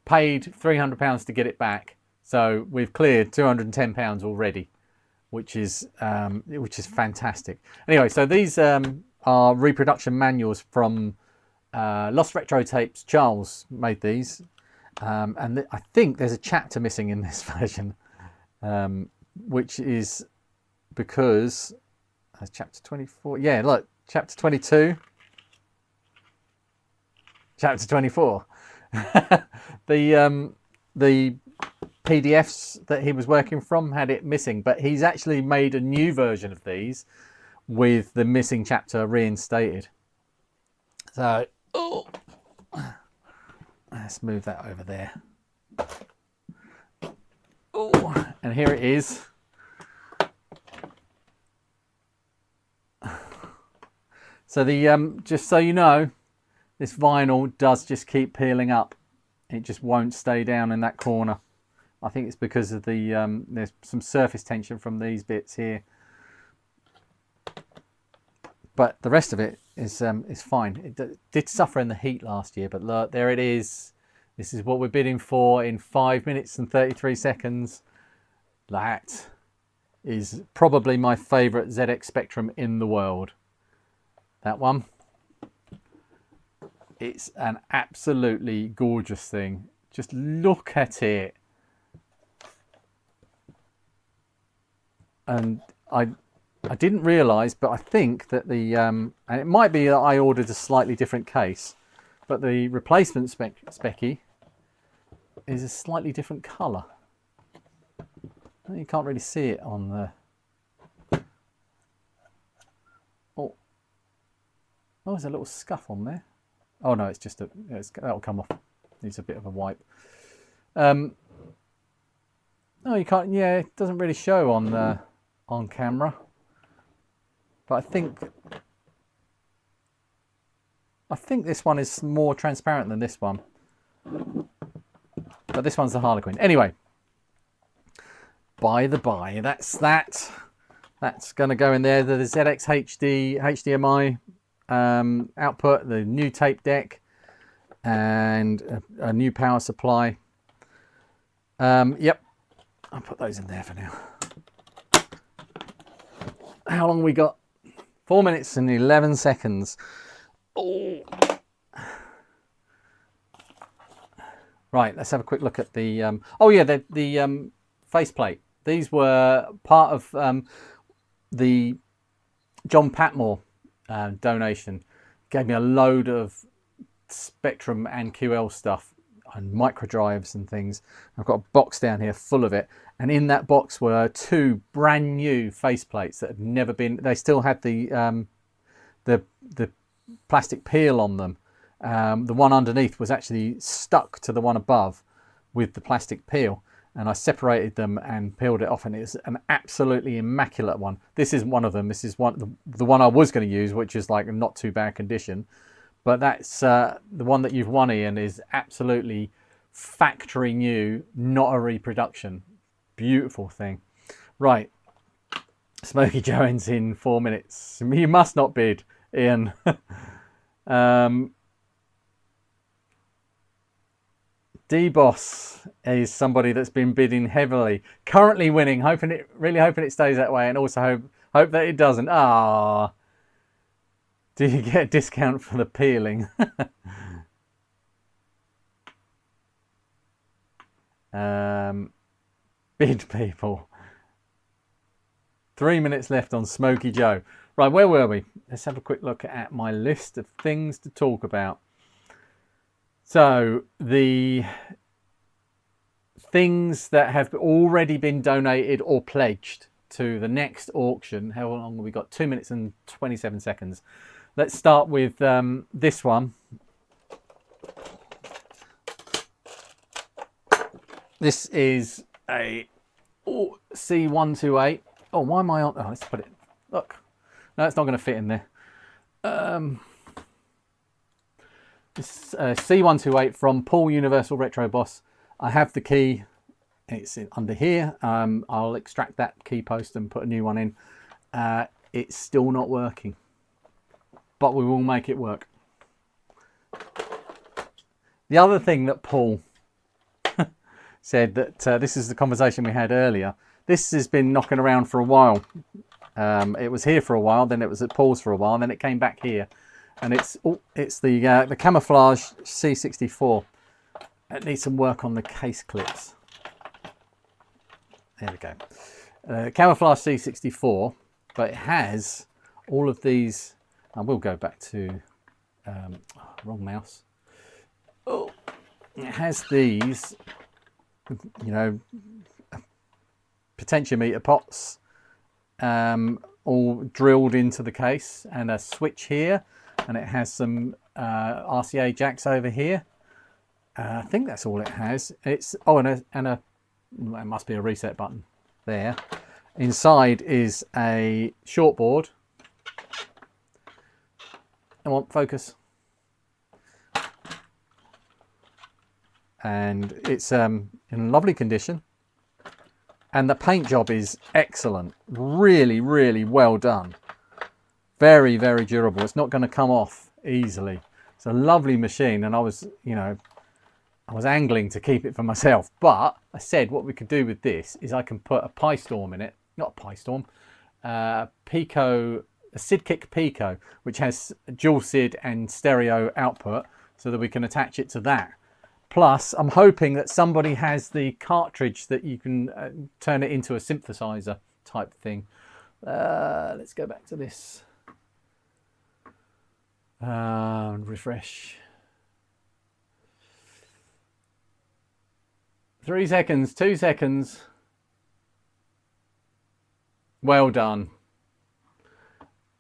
A: paid £300 to get it back, so we've cleared £210 already, which is fantastic. Anyway, so these are reproduction manuals from Lost Retro Tapes. Charles made these. And I think there's a chapter missing in this version, which is because chapter 24. Yeah, look, chapter 22, chapter 24. The PDFs that he was working from had it missing, but he's actually made a new version of these with the missing chapter reinstated. So, let's move that over there. Oh, and here it is. So just so you know, this vinyl does just keep peeling up. It just won't stay down in that corner. I think it's because of the there's some surface tension from these bits here. But the rest of it is fine. It did suffer in the heat last year, but look, there it is. This is what we're bidding for in 5 minutes and 33 seconds. That is probably my favourite ZX Spectrum in the world. That one. It's an absolutely gorgeous thing. Just look at it. And I didn't realise, but I think that and it might be that I ordered a slightly different case, but the replacement specky is a slightly different colour. You can't really see it on the... Oh, there's a little scuff on there. Oh no, it's just that'll come off. Needs a bit of a wipe. Oh, you can't. Yeah, it doesn't really show on camera. But I think this one is more transparent than this one. But this one's the Harlequin. Anyway, by the by, that's that. That's going to go in there. The ZX HD HDMI output, the new tape deck, and a new power supply. Yep, I'll put those in there for now. How long we got? 4 minutes and 11 seconds. Oh. Right, let's have a quick look at the... oh yeah, the faceplate. These were part of the John Patmore donation. Gave me a load of Spectrum and QL stuff and microdrives and things. I've got a box down here full of it, and in that box were 2 brand new faceplates that had never been... They still had the plastic peel on them. The one underneath was actually stuck to the one above with the plastic peel, and I separated them and peeled it off, and it's an absolutely immaculate one. This isn't one of them. This is the one I was going to use, which is like not too bad condition. But that's the one that you've won, Ian, is absolutely factory new, not a reproduction. Beautiful thing. Right. Smokey Joe ends in 4 minutes. You must not bid, Ian. D-Boss is somebody that's been bidding heavily. Currently winning. Really hoping it stays that way, and also hope that it doesn't. Ah. Do you get a discount for the peeling? Bid people. 3 minutes left on Smokey Joe. Right, where were we? Let's have a quick look at my list of things to talk about. So, the things that have already been donated or pledged to the next auction. How long have we got? 2 minutes and 27 seconds. Let's start with this one. This is a C128. Oh, why am I on? Oh, let's put it. Look, no, it's not going to fit in there. This C128 from Paul Universal Retro Boss. I have the key. It's under here. I'll extract that key post and put a new one in. It's still not working, but we will make it work. The other thing that Paul said, that this is the conversation we had earlier. This has been knocking around for a while. It was here for a while, then it was at Paul's for a while, and then it came back here. And it's the camouflage C64. It needs some work on the case clips. There we go. Camouflage C64, but it has all of these. I will go back to wrong mouse. Oh, it has these, you know, potentiometer pots, all drilled into the case, and a switch here, and it has some RCA jacks over here. I think that's all it has. It's it must be a reset button there. Inside is a shortboard. I want focus. And it's in lovely condition. And the paint job is excellent. Really, really well done. Very, very durable. It's not going to come off easily. It's a lovely machine, and I was angling to keep it for myself, but I said what we could do with this is I can put a Pi Storm in it, not a Pi Storm, Pico, a SID-Kick Pico, which has dual SID and stereo output, so that we can attach it to that. Plus, I'm hoping that somebody has the cartridge that you can turn it into a synthesizer type thing. Let's go back to this. Refresh. 3 seconds, 2 seconds. Well done.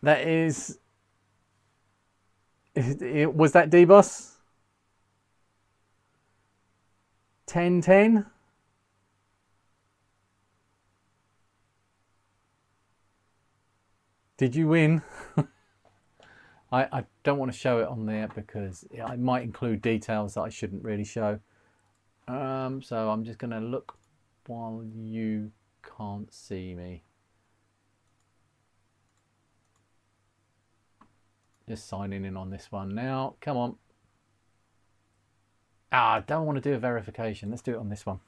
A: That is... Was that D-Boss? 10-10? Did you win? I don't want to show it on there because I might include details that I shouldn't really show. So I'm just going to look while you can't see me. Just signing in on this one now. Come on. I don't want to do a verification. Let's do it on this one.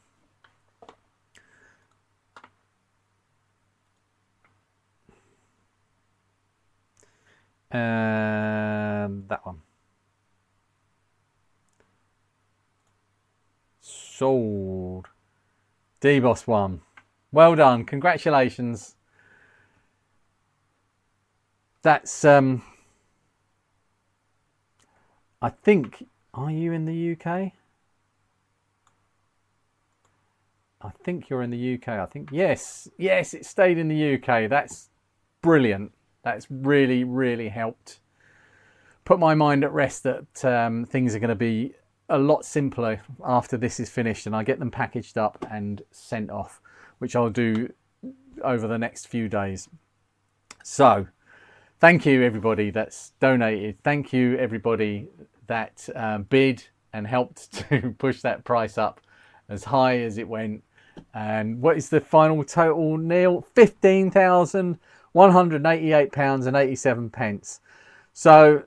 A: That one. sold. D-Boss won. Well done. Congratulations. That's, I think, are you in the UK? I think you're in the UK. I think, yes, it stayed in the UK. That's brilliant. That's really, really helped put my mind at rest that things are going to be a lot simpler after this is finished and I get them packaged up and sent off, which I'll do over the next few days. So thank you everybody that's donated. Thank you everybody that bid and helped to push that price up as high as it went. And what is the final total, Neil? £15,188.87. So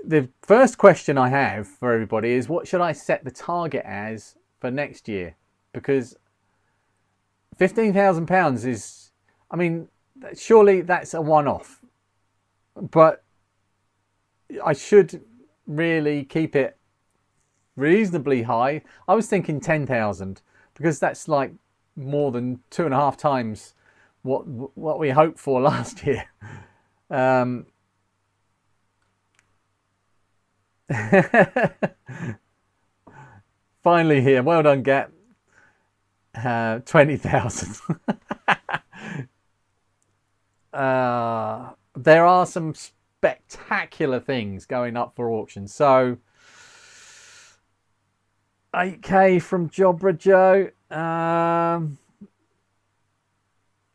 A: the first question I have for everybody is, what should I set the target as for next year? Because £15,000 is, I mean, surely that's a one-off, but I should really keep it reasonably high. I was thinking 10,000 because that's like more than 2.5 times what we hoped for last year. Finally here. Well done, Gap. 20,000. There are some spectacular things going up for auction. So 8k from Jobra Joe.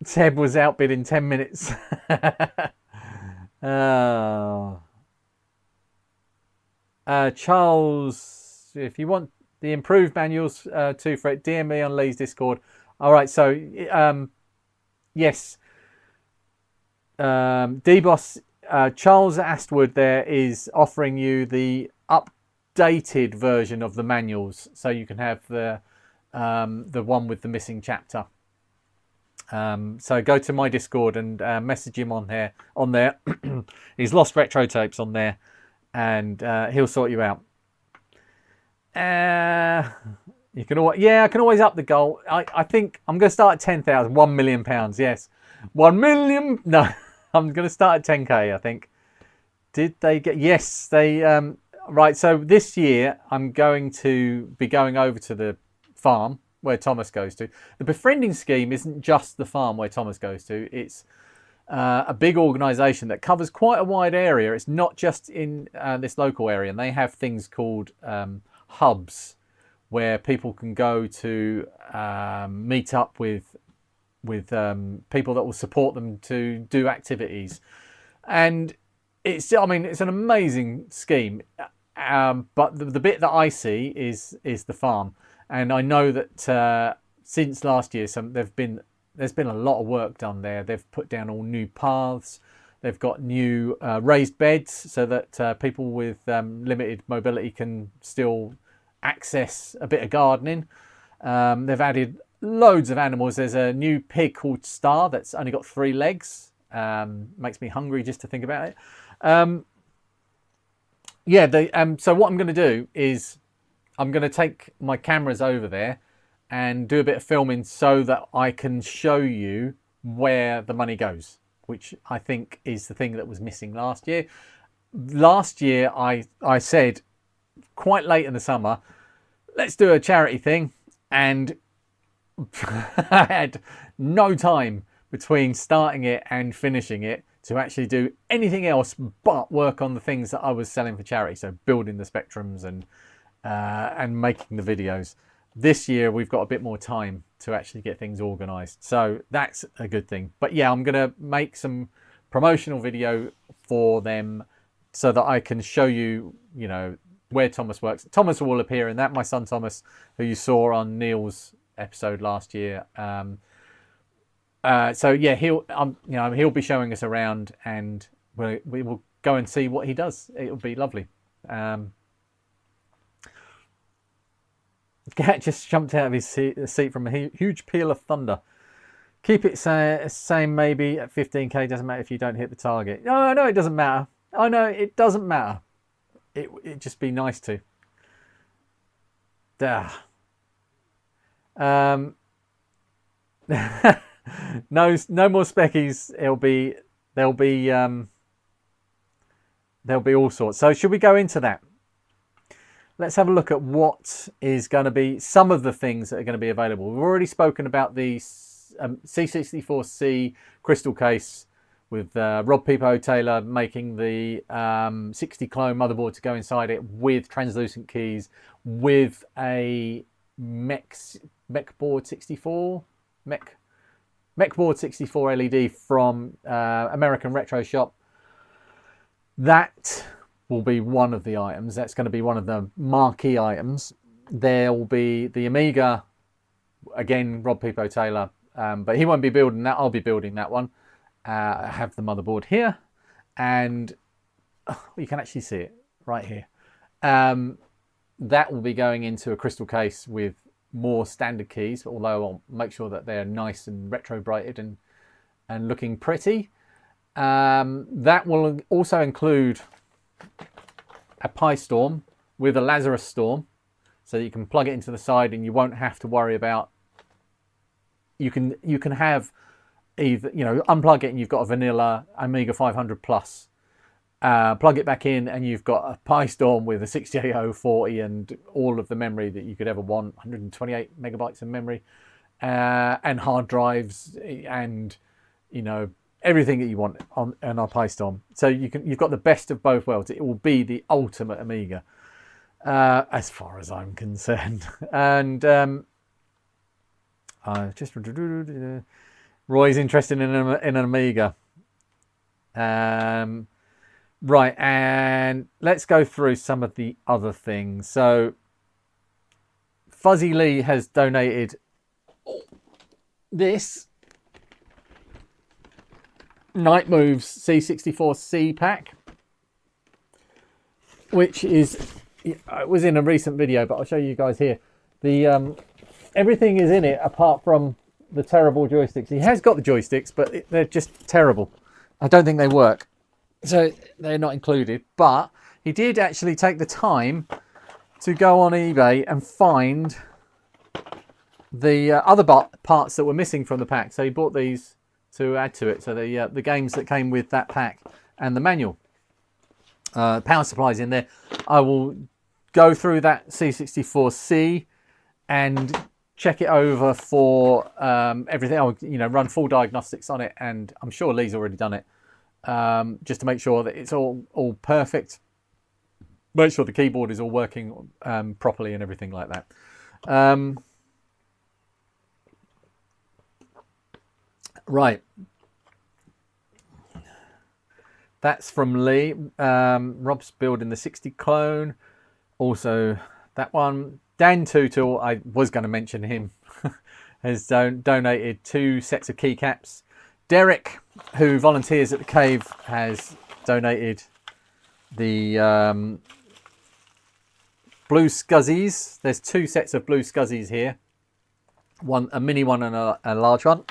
A: Seb was outbid in 10 minutes. Charles, if you want the improved manuals too for it, DM me on Lee's Discord. All right, so yes, D-Boss, Charles Astwood there is offering you the updated version of the manuals, so you can have the one with the missing chapter. So go to my Discord and message him on there. He's lost retro tapes on there, and he'll sort you out. You can always, I can always up the goal. I think I'm going to start at 10,000, £1 million. Yes, 1 million. No, I'm going to start at 10k. I think. Did they get? Yes, they. Right. So this year I'm going to be going over to the farm where Thomas goes to. The Befriending Scheme isn't just the farm where Thomas goes to. It's a big organisation that covers quite a wide area. It's not just in this local area, and they have things called hubs where people can go to meet up with people that will support them to do activities. And it's, I mean, it's an amazing scheme. But the bit that I see is the farm. And I know that since last year, there's been a lot of work done there. They've put down all new paths. They've got new raised beds so that people with limited mobility can still access a bit of gardening. They've added loads of animals. There's a new pig called Star that's only got 3 legs. Makes me hungry just to think about it. So what I'm going to do is I'm going to take my cameras over there and do a bit of filming so that I can show you where the money goes, which I think is the thing that was missing last year. Last year, I said quite late in the summer, let's do a charity thing. And I had no time between starting it and finishing it to actually do anything else but work on the things that I was selling for charity. So building the Spectrums and making the videos. This year we've got a bit more time to actually get things organised, so that's a good thing. But yeah, I'm gonna make some promotional video for them so that I can show you, you know, where Thomas works. Thomas will appear in that, my son Thomas, who you saw on Neil's episode last year. So yeah, he'll be showing us around, and we will go and see what he does. It'll be lovely. Cat just jumped out of his seat from a huge peal of thunder. Keep it same maybe at 15k. Doesn't matter if you don't hit the target. No, it doesn't matter. I know it doesn't matter. It'd just be nice to. no more speckies. There'll be all sorts. So should we go into that? Let's have a look at what is going to be some of the things that are going to be available. We've already spoken about the C64C crystal case with Rob Peepo Taylor making the 60 clone motherboard to go inside it with translucent keys, with a mechboard 64 LED from American Retro Shop. That will be one of the items. That's going to be one of the marquee items. There will be the Amiga, again, Rob Peepo Taylor, but he won't be building that. I'll be building that one. I have the motherboard here, and you can actually see it right here. That will be going into a crystal case with more standard keys, although I'll make sure that they're nice and retro brighted and looking pretty. That will also include a Pi Storm with a Lazarus Storm, so you can plug it into the side and you won't have to worry about. You can have either, unplug it and you've got a vanilla Amiga 500 Plus. Plug it back in and you've got a Pi Storm with a 68040 and all of the memory that you could ever want, 128 megabytes of memory, and hard drives, and everything that you want on our Pi Storm. So you've got the best of both worlds. It will be the ultimate Amiga, as far as I'm concerned. And Roy's interested in an Amiga. Right, and let's go through some of the other things. So Fuzzy Lee has donated this Night Moves C64C pack, which is, it was in a recent video, but I'll show you guys here. The everything is in it apart from the terrible joysticks. He has got the joysticks, but they're just terrible. I don't think they work, so they're not included. But he did actually take the time to go on eBay and find the other parts that were missing from the pack. So he bought these to add to it. So the games that came with that pack and the manual. Power supplies in there. I will go through that C64C and check it over for everything. I'll run full diagnostics on it, and I'm sure Lee's already done it, just to make sure that it's all perfect. Make sure the keyboard is all working properly and everything like that. Right, that's from Lee. Rob's building the 60 clone. Also, that one. Dan Tootle, I was going to mention him, has donated 2 sets of keycaps. Derek, who volunteers at the cave, has donated the blue scuzzies. There's 2 sets of blue scuzzies here. One, a mini one and a large one.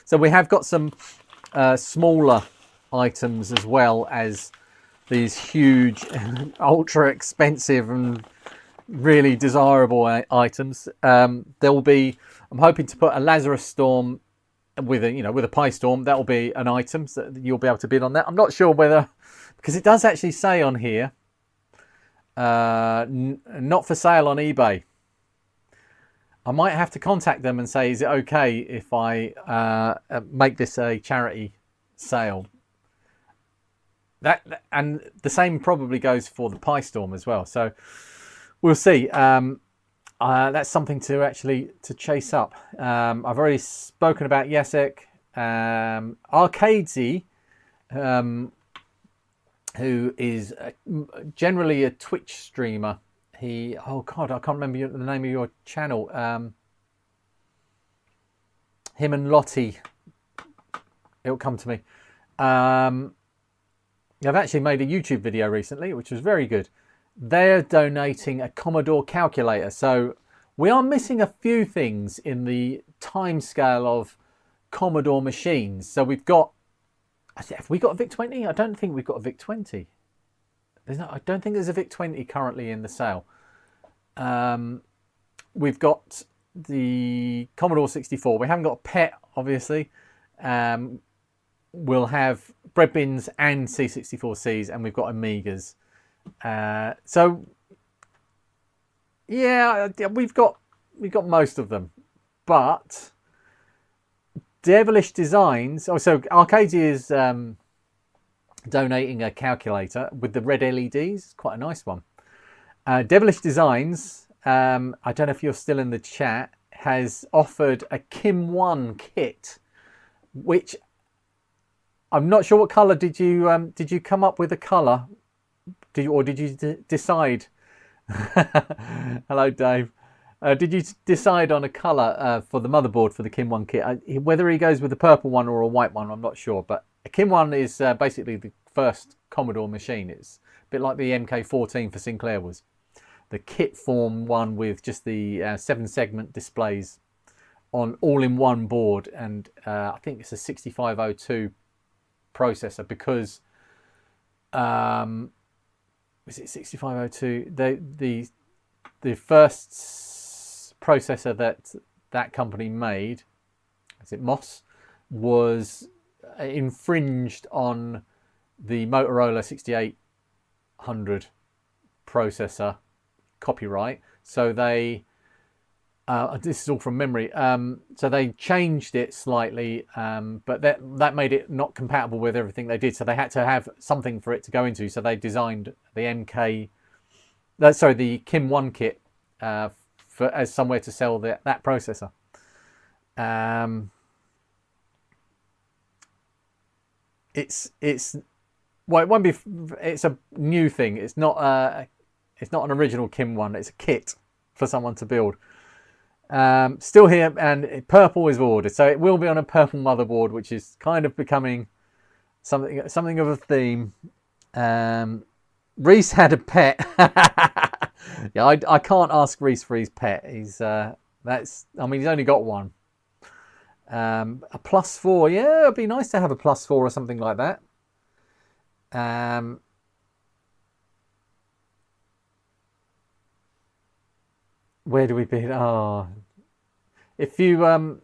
A: So we have got some smaller items as well as these huge, ultra expensive and really desirable items. There will be, I'm hoping to put a Lazarus Storm with a Pi Storm. That will be an item, so you'll be able to bid on that. I'm not sure whether, because it does actually say on here, not for sale on eBay. I might have to contact them and say, is it okay if I make this a charity sale? And the same probably goes for the Pi Storm as well. So we'll see. That's something to chase up. I've already spoken about Jacek. Arcadesy, who is generally a Twitch streamer. Oh God, I can't remember the name of your channel. Him and Lottie. It'll come to me. I've actually made a YouTube video recently, which was very good. They're donating a Commodore calculator. So we are missing a few things in the time scale of Commodore machines. So we've got, have we got a VIC-20? I don't think we've got a VIC-20. I don't think there's a VIC-20 currently in the sale. we've got the Commodore 64. We haven't got a PET, obviously. We'll have bread bins and C64Cs, and we've got Amigas. So yeah, we've got most of them, but Devilish Designs. Oh, so Arcadia is donating a calculator with the red LEDs. Quite a nice one. Devilish Designs, I don't know if you're still in the chat, has offered a Kim 1 kit, which I'm not sure what colour did you come up with a colour? Did you decide? Hello, Dave. Did you decide on a colour for the motherboard for the Kim 1 kit? Whether he goes with a purple one or a white one, I'm not sure. But a Kim 1 is basically the first Commodore machine. It's a bit like the MK14 for Sinclair was. The kit form one with just the 7-segment displays on all in one board, and I think it's a 6502 processor because is it 6502? The first processor that company made, is it MOS, was infringed on the Motorola 6800 processor copyright. So they, this is all from memory, so they changed it slightly, but that made it not compatible with everything they did. So they had to have something for it to go into. So they designed the the Kim 1 kit as somewhere to sell that processor. Well, it won't be. It's a new thing. It's not an original Kim 1. It's a kit for someone to build. Still here, and purple is ordered, so it will be on a purple motherboard, which is kind of becoming something of a theme. Reese had a pet. Yeah, I can't ask Reese for his pet. He's he's only got one. A +4, yeah, it'd be nice to have a +4 or something like that. Where do we be? Oh, if you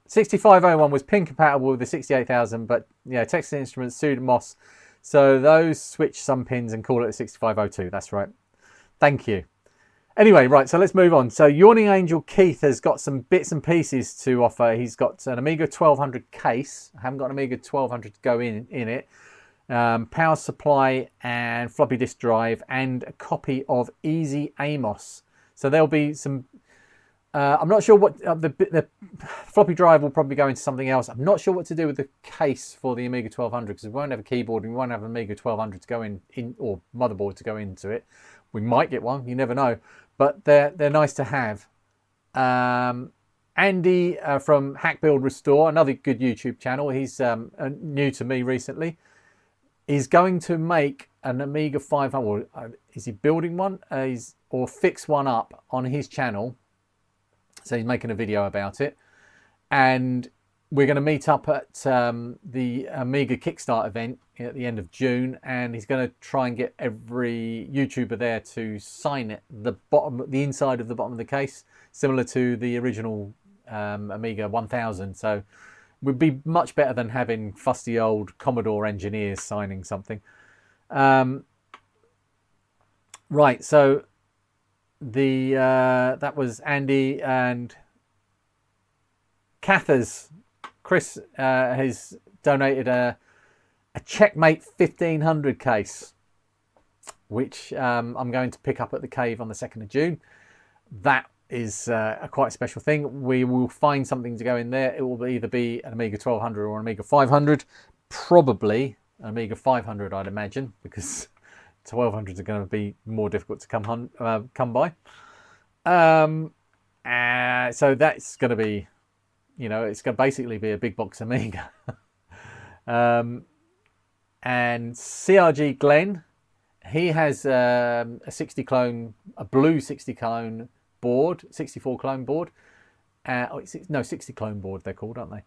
A: 6501 was pin compatible with the 68000, but yeah, Texas Instruments sued MOS, so those switch some pins and call it a 6502. That's right. Thank you. Anyway, right, so let's move on. So Yawning Angel Keith has got some bits and pieces to offer. He's got an Amiga 1200 case. I haven't got an Amiga 1200 to go in it. Power supply and floppy disk drive, and a copy of Easy Amos. So there'll be some. I'm not sure what the floppy drive will probably go into something else. I'm not sure what to do with the case for the Amiga 1200 because we won't have a keyboard and we won't have an Amiga 1200 to go in or motherboard to go into it. We might get one, you never know, but they're nice to have. Andy from Hack Build Restore, another good YouTube channel. He's new to me recently. He's going to make an Amiga 500. Is he building one? Or fix one up on his channel. So he's making a video about it. And we're going to meet up at the Amiga Kickstart event at the end of June. And he's going to try and get every YouTuber there to sign it, the inside of the bottom of the case, similar to the original Amiga 1000. So would be much better than having fusty old Commodore engineers signing something. Right, so that was Andy, and Cathers. Chris has donated a Checkmate 1500 case, which I'm going to pick up at the cave on the 2nd of June. That is a quite special thing. We will find something to go in there. It will either be an Amiga 1200 or an Amiga 500. Probably an Amiga 500, I'd imagine, because 1200s are going to be more difficult to come by. So that's going to be, it's going to basically be a big box Amiga. And CRG Glenn, he has a 60 clone, a blue 60 clone board, 64 clone board. 60 clone board they're called, aren't they?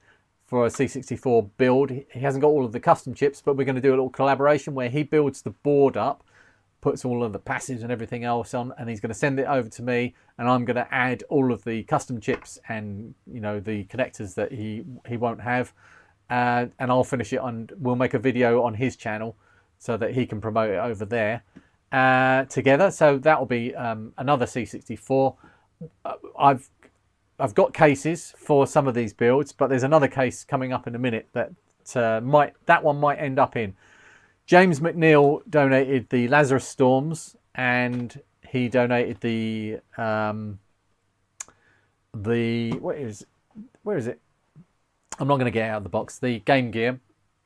A: For a C64 build. He hasn't got all of the custom chips, but we're going to do a little collaboration where he builds the board up, puts all of the passives and everything else on, and he's going to send it over to me, and I'm going to add all of the custom chips and, you know, the connectors that he won't have, and I'll finish it on. We'll make a video on his channel so that he can promote it over there together. So that will be another C64. I've got cases for some of these builds, but there's another case coming up in a minute that that one might end up in. James McNeil donated the Lazarus Storms, and he donated the where is it? I'm not going to get it out of the box. The Game Gear.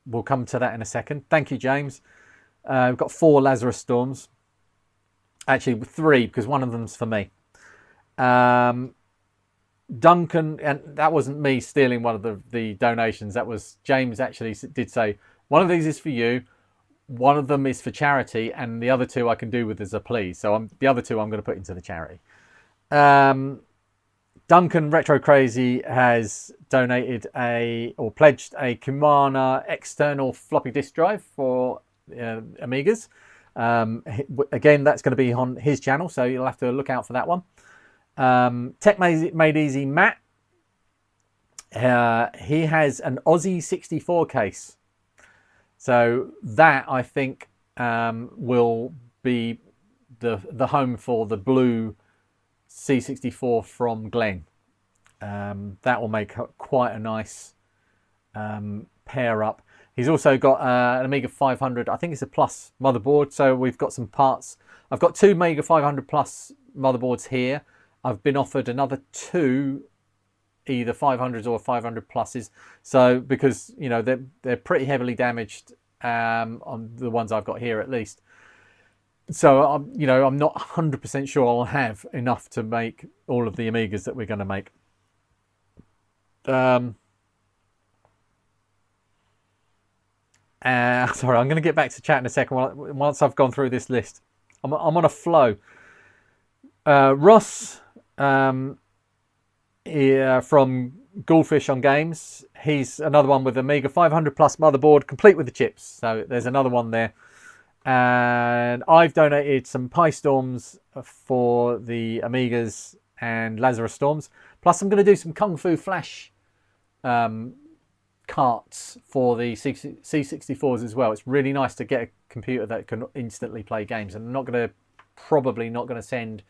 A: We'll come to that in a second. Thank you, James. We've got 4 Lazarus Storms. Actually, 3, because one of them's for me. Duncan, and that wasn't me stealing one of the donations. That was James actually did say, one of these is for you, one of them is for charity, and the other 2 I can do with as a please. So the other 2 I'm going to put into the charity. Duncan Retro Crazy has donated or pledged a Kumana external floppy disk drive for Amigas. Again, that's going to be on his channel, so you'll have to look out for that one. Tech Made Easy Matt, he has an Aussie 64 case, so that I think will be the home for the blue C64 from Glenn. That will make quite a nice pair up. He's also got an Amiga 500, I think it's a Plus motherboard, so we've got some parts. I've got 2 Amiga 500 Plus motherboards here. I've been offered another 2 either 500s or 500 pluses, so because, you know, they're pretty heavily damaged on the ones I've got here at least. So I'm not 100% sure I'll have enough to make all of the Amigas that we're going to make. Sorry, I'm going to get back to chat in a second once I've gone through this list. I'm on a flow. Ross from Goldfish on Games, he's another one with Amiga 500 Plus motherboard, complete with the chips. So there's another one there. And I've donated some Pi Storms for the Amigas and Lazarus Storms. Plus I'm going to do some Kung Fu Flash carts for the C64s as well. It's really nice to get a computer that can instantly play games. And I'm probably not going to send...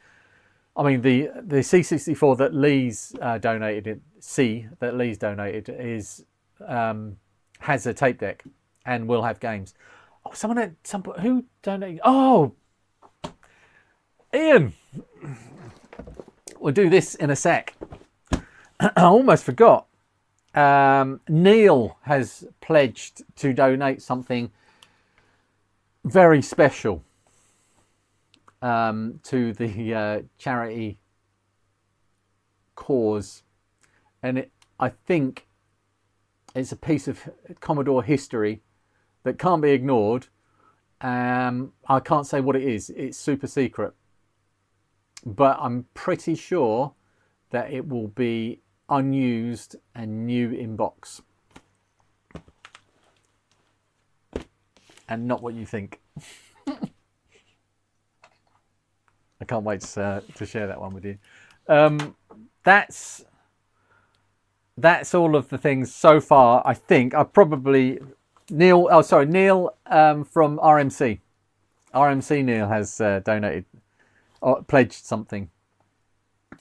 A: I mean, the C64 that Lee's donated, is has a tape deck and will have games. Oh, who donated? Oh, Ian. We'll do this in a sec. I almost forgot. Neil has pledged to donate something very special to the charity cause, and I think it's a piece of Commodore history that can't be ignored. I can't say what it is, it's super secret, but I'm pretty sure that it will be unused and new in box, and not what you think. I can't wait to share that one with you. That's all of the things so far. I think I've probably Neil from RMC. RMC Neil has donated or pledged something.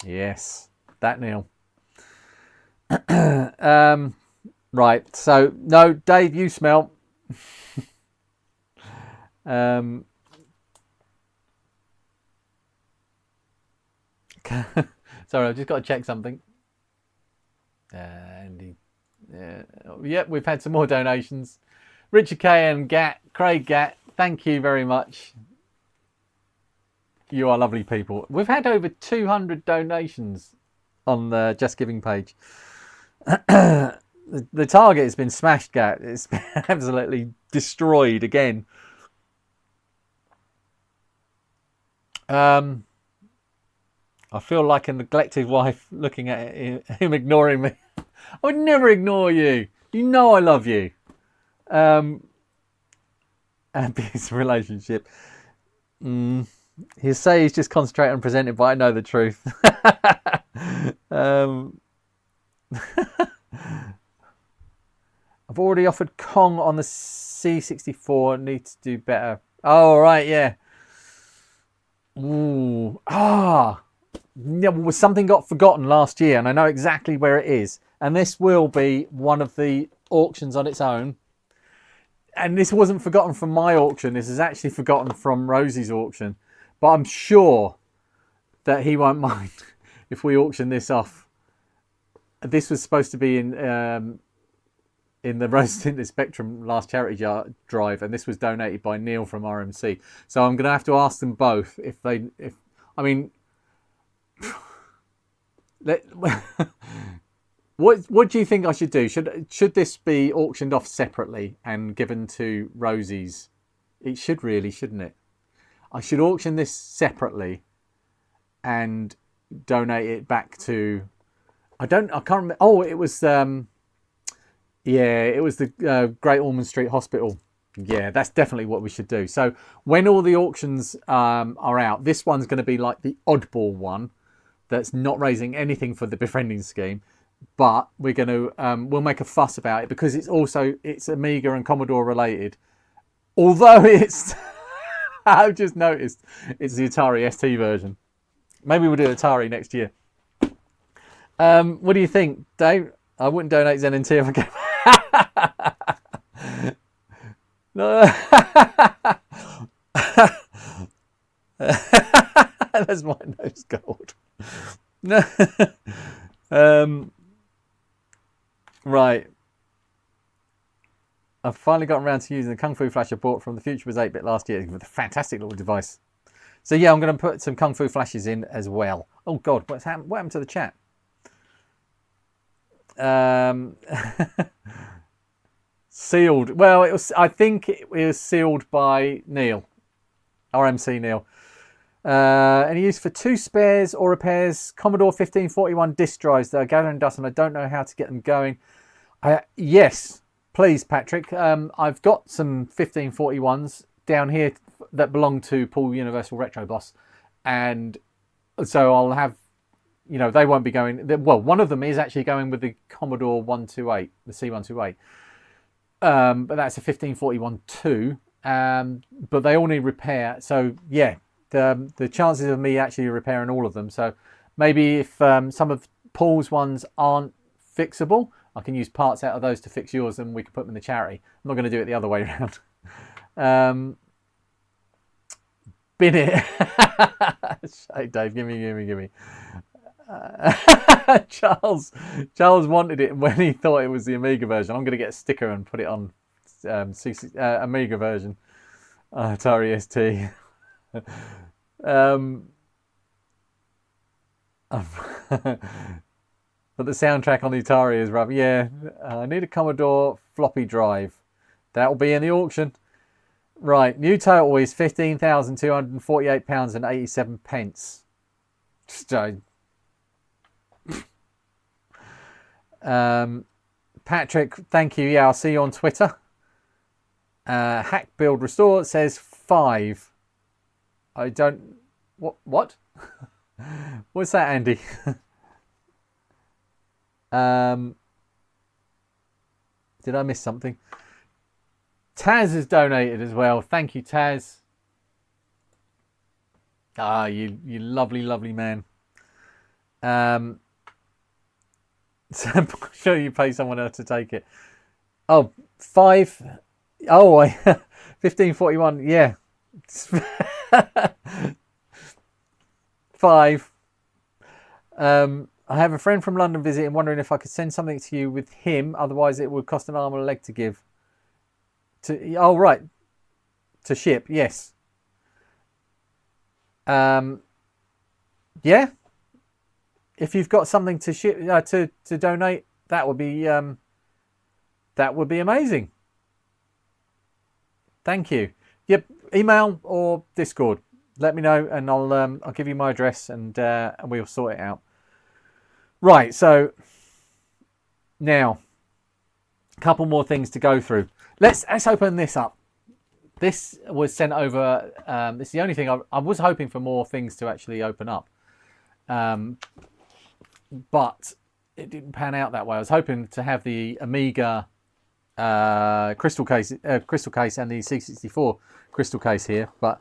A: Yes, that Neil. Right. So no, Dave, you smell. Sorry, I've just got to check something. Yep, we've had some more donations. Richard K and Craig Gatt, thank you very much. You are lovely people. We've had over 200 donations on the Just Giving page. The target has been smashed, Gatt. It's been absolutely destroyed again. I feel like a neglected wife looking at him ignoring me. I would never ignore you. You know I love you. Abuse relationship. He'll say he's just concentrating on presenting, but I know the truth. I've already offered Kong on the C64. Need to do better. Oh, right, yeah. Ooh. Ah. Yeah, well, something got forgotten last year, and I know exactly where it is. And this will be one of the auctions on its own. And this wasn't forgotten from my auction. This is actually forgotten from Rosie's auction. But I'm sure that he won't mind if we auction this off. This was supposed to be in the Rose Tinted Spectrum last charity drive, and this was donated by Neil from RMC. So I'm going to have to ask them both if I mean, what do you think I should do? Should this be auctioned off separately and given to Rosie's? It should really, shouldn't it? I should auction this separately and donate it back to. I can't remember. Oh, it was. Yeah, it was the Great Ormond Street Hospital. Yeah, that's definitely what we should do. So when all the auctions are out, this one's going to be like the oddball one that's not raising anything for the befriending scheme, but we're going to we'll make a fuss about it because it's Amiga and Commodore related. Although it's I've just noticed it's the Atari ST version. Maybe we'll do Atari next year. What do you think, Dave? I wouldn't donate Zen and T if I gave. No. That's my nose gold. No. Right. I've finally gotten around to using the Kung Fu Flash I bought from the Future Was 8-bit last year with a fantastic little device. So yeah, I'm going to put some Kung Fu Flashes in as well. Oh God, what happened to the chat? Sealed. Well, I think it was sealed by Neil, RMC Neil. And used for 2 spares or repairs. Commodore 1541 disk drives that are gathering dust, and I don't know how to get them going. Yes, please, Patrick. I've got some 1541s down here that belong to Paul Universal Retro Boss, and so I'll have. You know, they won't be going. Well, one of them is actually going with the Commodore 128, the C128. But that's a 1541-2. But they all need repair. So, yeah, the chances of me actually repairing all of them. So maybe if some of Paul's ones aren't fixable, I can use parts out of those to fix yours and we can put them in the charity. I'm not going to do it the other way around. Bin it. Hey, Dave, give me. Charles wanted it when he thought it was the Amiga version. I'm going to get a sticker and put it on Amiga version. Atari ST. But the soundtrack on the Atari is rubbish. Yeah, I need a Commodore floppy drive. That will be in the auction. Right, new total is £15,248.87. Patrick, thank you. Yeah, I'll see you on Twitter. Hack Build Restore says 5. I don't. What? What's that, Andy? Did I miss something? Taz has donated as well. Thank you, Taz. You lovely man. So I'm sure you pay someone else to take it. Oh, 5. Oh, 1541. Yeah. 5. I have a friend from London visiting, wondering if I could send something to you with him. Otherwise, it would cost an arm and a leg to give. Right. To ship. Yes. Yeah. If you've got something to ship to donate, that would be amazing. Thank you. Yep, email or Discord. Let me know, and I'll give you my address, and we'll sort it out. Right. So now, a couple more things to go through. Let's open this up. This was sent over. It's the only thing I was hoping for more things to actually open up, but it didn't pan out that way. I was hoping to have the Amiga crystal case and the C64 crystal case here, but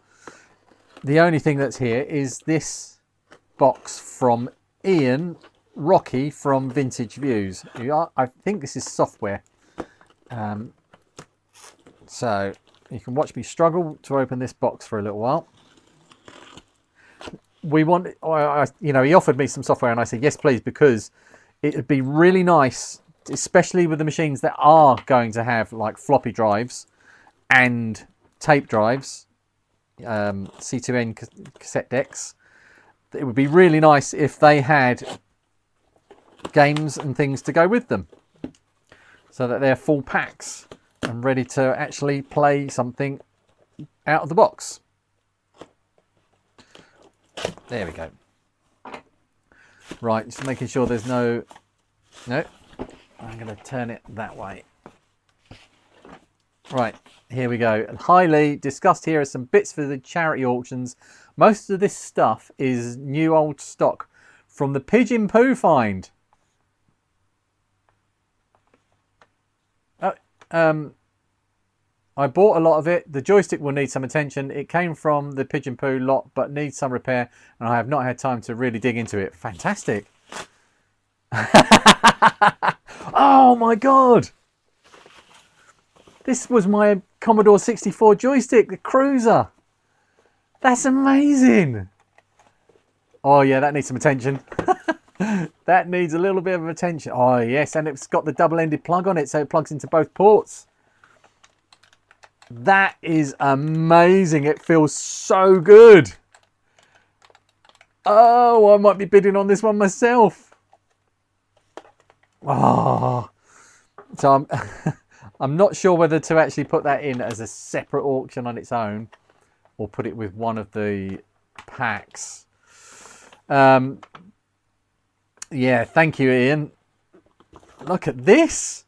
A: the only thing that's here is this box from Ian Rocky from Vintage Views. I think this is software, so you can watch me struggle to open this box for a little while. He offered me some software, and I said yes, please, because it would be really nice, especially with the machines that are going to have like floppy drives and tape drives, C2N cassette decks. It would be really nice if they had games and things to go with them, so that they're full packs and ready to actually play something out of the box. There we go. Right, just making sure there's no, I'm going to turn it that way. Right, here we go. Highly discussed here are some bits for the charity auctions. Most of this stuff is new old stock from the Pigeon Poo find. I bought a lot of it. The joystick will need some attention. It came from the Pigeon Poo lot, but needs some repair, and I have not had time to really dig into it. Fantastic. Oh my God. This was my Commodore 64 joystick, the Cruiser. That's amazing. Oh yeah, that needs some attention. That needs a little bit of attention. Oh yes, and it's got the double-ended plug on it, so it plugs into both ports. That is amazing. It feels so good. Oh, I might be bidding on this one myself. Oh, so I'm not sure whether to actually put that in as a separate auction on its own or put it with one of the packs. Yeah, thank you, Ian. Look at this.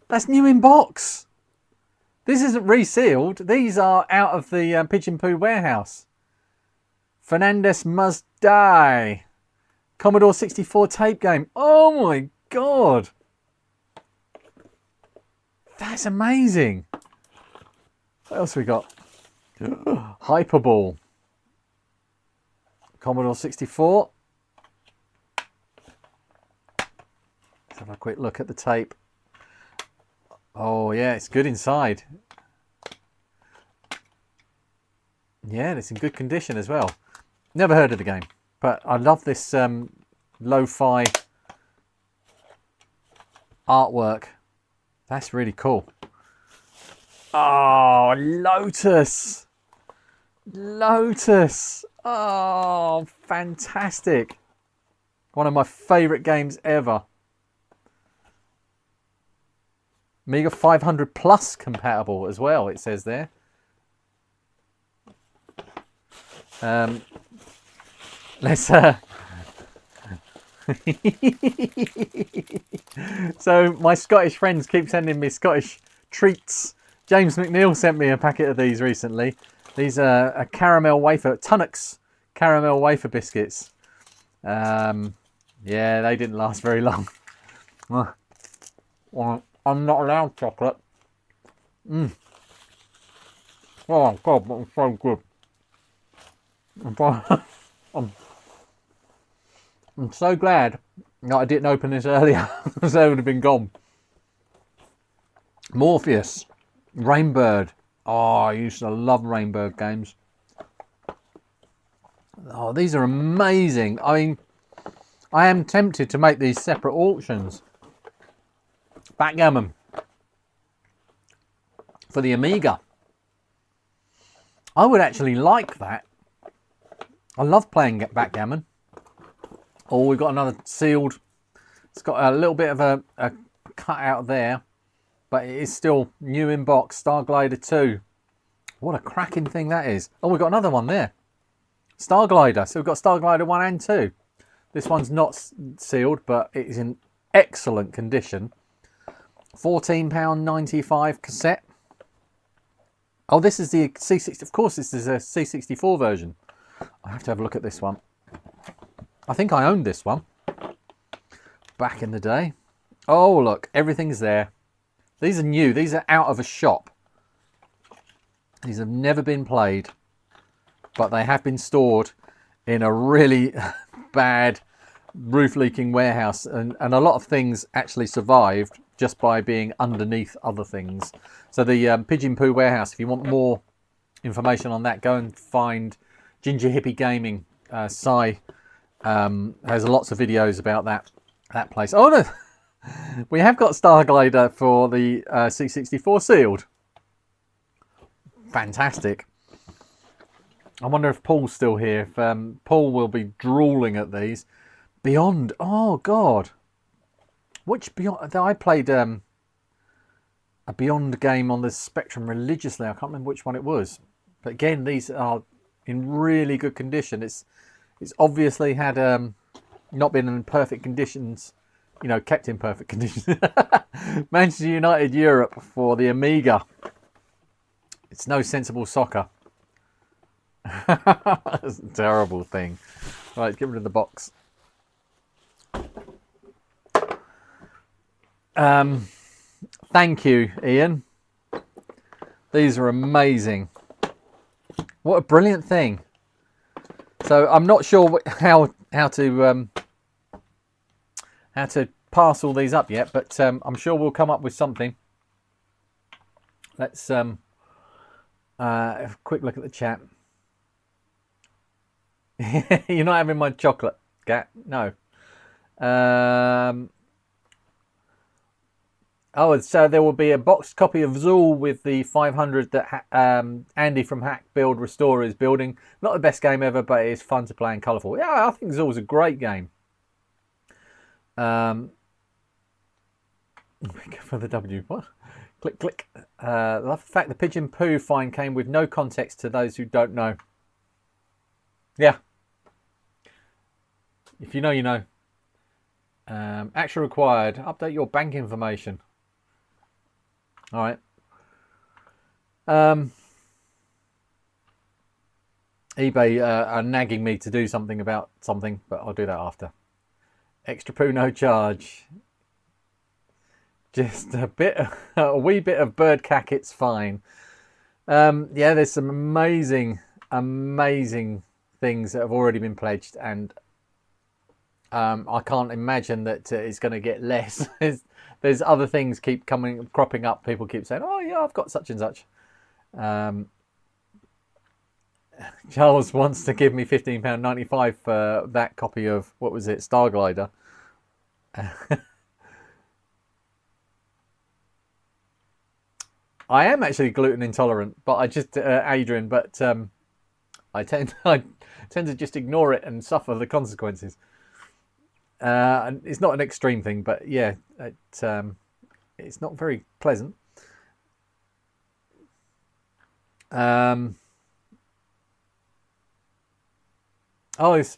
A: That's new in box. This isn't resealed. These are out of the Pigeon Poo warehouse. Fernandez Must Die. Commodore 64 tape game. Oh my God. That's amazing. What else we got? Hyperball. Commodore 64. Let's have a quick look at the tape. Oh yeah, it's good inside. Yeah, and it's in good condition as well. Never heard of the game, but I love this lo-fi artwork. That's really cool. Oh, Lotus. Lotus. Oh, fantastic. One of my favourite games ever. Amiga 500 Plus compatible as well, it says there. Let's So my Scottish friends keep sending me Scottish treats. James McNeil sent me a packet of these recently. These are a caramel wafer, Tunnocks caramel wafer biscuits. Yeah, they didn't last very long. Well, I'm not allowed chocolate. Oh God, that's so good. I'm so glad that I didn't open this earlier, because they would have been gone. Morpheus, Rainbird. Oh, I used to love Rainbird games. Oh, these are amazing. I mean, I am tempted to make these separate auctions. Backgammon for the Amiga. I would actually like that. I love playing backgammon. Oh, we've got another sealed. It's got a little bit of a cut out there, but it is still new in box. Star Glider 2. What a cracking thing that is. Oh, we've got another one there. Star Glider. So we've got Star Glider 1 and 2. This one's not sealed, but it is in excellent condition. £14.95 cassette. Oh, this is the C60. Of course, this is a C64 version. I have to have a look at this one. I think I owned this one back in the day. Oh, look, everything's there. These are new. These are out of a shop. These have never been played, but they have been stored in a really bad roof-leaking warehouse, and a lot of things actually survived just by being underneath other things. So the Pigeon Poo Warehouse, if you want more information on that, go and find Ginger Hippie Gaming. Sai has lots of videos about that place. Oh no, we have got Starglider for the C64 sealed. Fantastic. I wonder if Paul's still here. If Paul will be drooling at these. Beyond. Oh God. Which Beyond? I played a Beyond game on the Spectrum religiously. I can't remember which one it was. But again, these are in really good condition. It's obviously had not been in perfect conditions. You know, kept in perfect conditions. Manchester United Europe for the Amiga. It's no sensible soccer. That's a terrible thing. Right, get rid of the box. Thank you, Ian. These are amazing. What a brilliant thing. So I'm not sure how to pass all these up yet, but I'm sure we'll come up with something. Let's have a quick look at the chat. You're not having my chocolate, Gat? No. Oh, so there will be a boxed copy of Zool with the 500 that Andy from Hack Build Restore is building. Not the best game ever, but it's fun to play and colourful. Yeah, I think Zool's a great game. For the W. What? Click, click. Love the fact the Pigeon Poo find came with no context to those who don't know. Yeah. If you know, you know. Action required. Update your bank information. All right. eBay are nagging me to do something about something, but I'll do that after. Extra poo, no charge. Just a wee bit of bird cack, it's fine. Yeah, there's some amazing things that have already been pledged, and I can't imagine that it's going to get less. There's other things keep cropping up. People keep saying, "Oh yeah, I've got such and such." Charles wants to give me £15.95 for that copy of, what was it, Starglider. I am actually gluten intolerant, but I just Adrian, but I tend to just ignore it and suffer the consequences. It's not an extreme thing, but yeah, it's not very pleasant. Oh, it's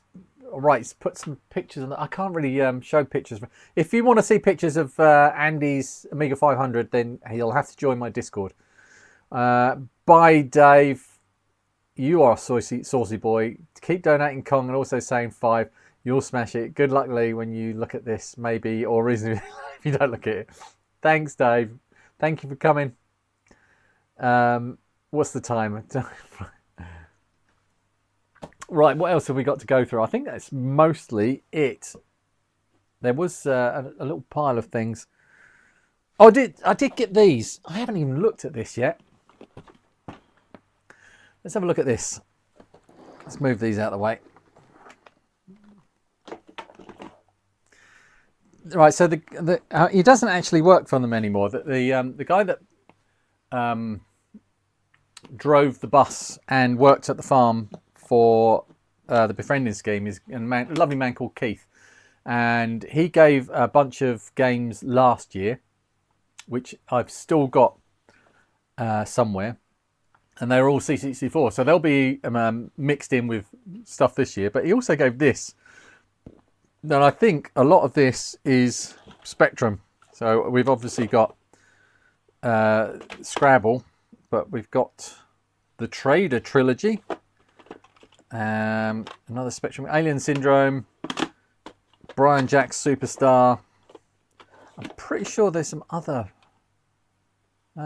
A: right. It's put some pictures on. I can't really show pictures. If you want to see pictures of Andy's Amiga 500, then you'll have to join my Discord. Bye, Dave. You are a saucy boy. Keep donating Kong and also saying 5. You'll smash it. Good luck, Lee, when you look at this, maybe, or reasonably if you don't look at it. Thanks, Dave. Thank you for coming. What's the time? Right, what else have we got to go through? I think that's mostly it. There was a little pile of things. Oh, I did get these. I haven't even looked at this yet. Let's have a look at this. Let's move these out of the way. Right, so he doesn't actually work for them anymore. The guy that drove the bus and worked at the farm for the Befriending Scheme is a lovely man called Keith, and he gave a bunch of games last year, which I've still got somewhere, and they're all C64, so they'll be mixed in with stuff this year. But he also gave this. Now I think a lot of this is Spectrum, so we've obviously got Scrabble, but we've got the Trader trilogy, another Spectrum, Alien Syndrome, Brian Jack's Superstar. I'm pretty sure there's some other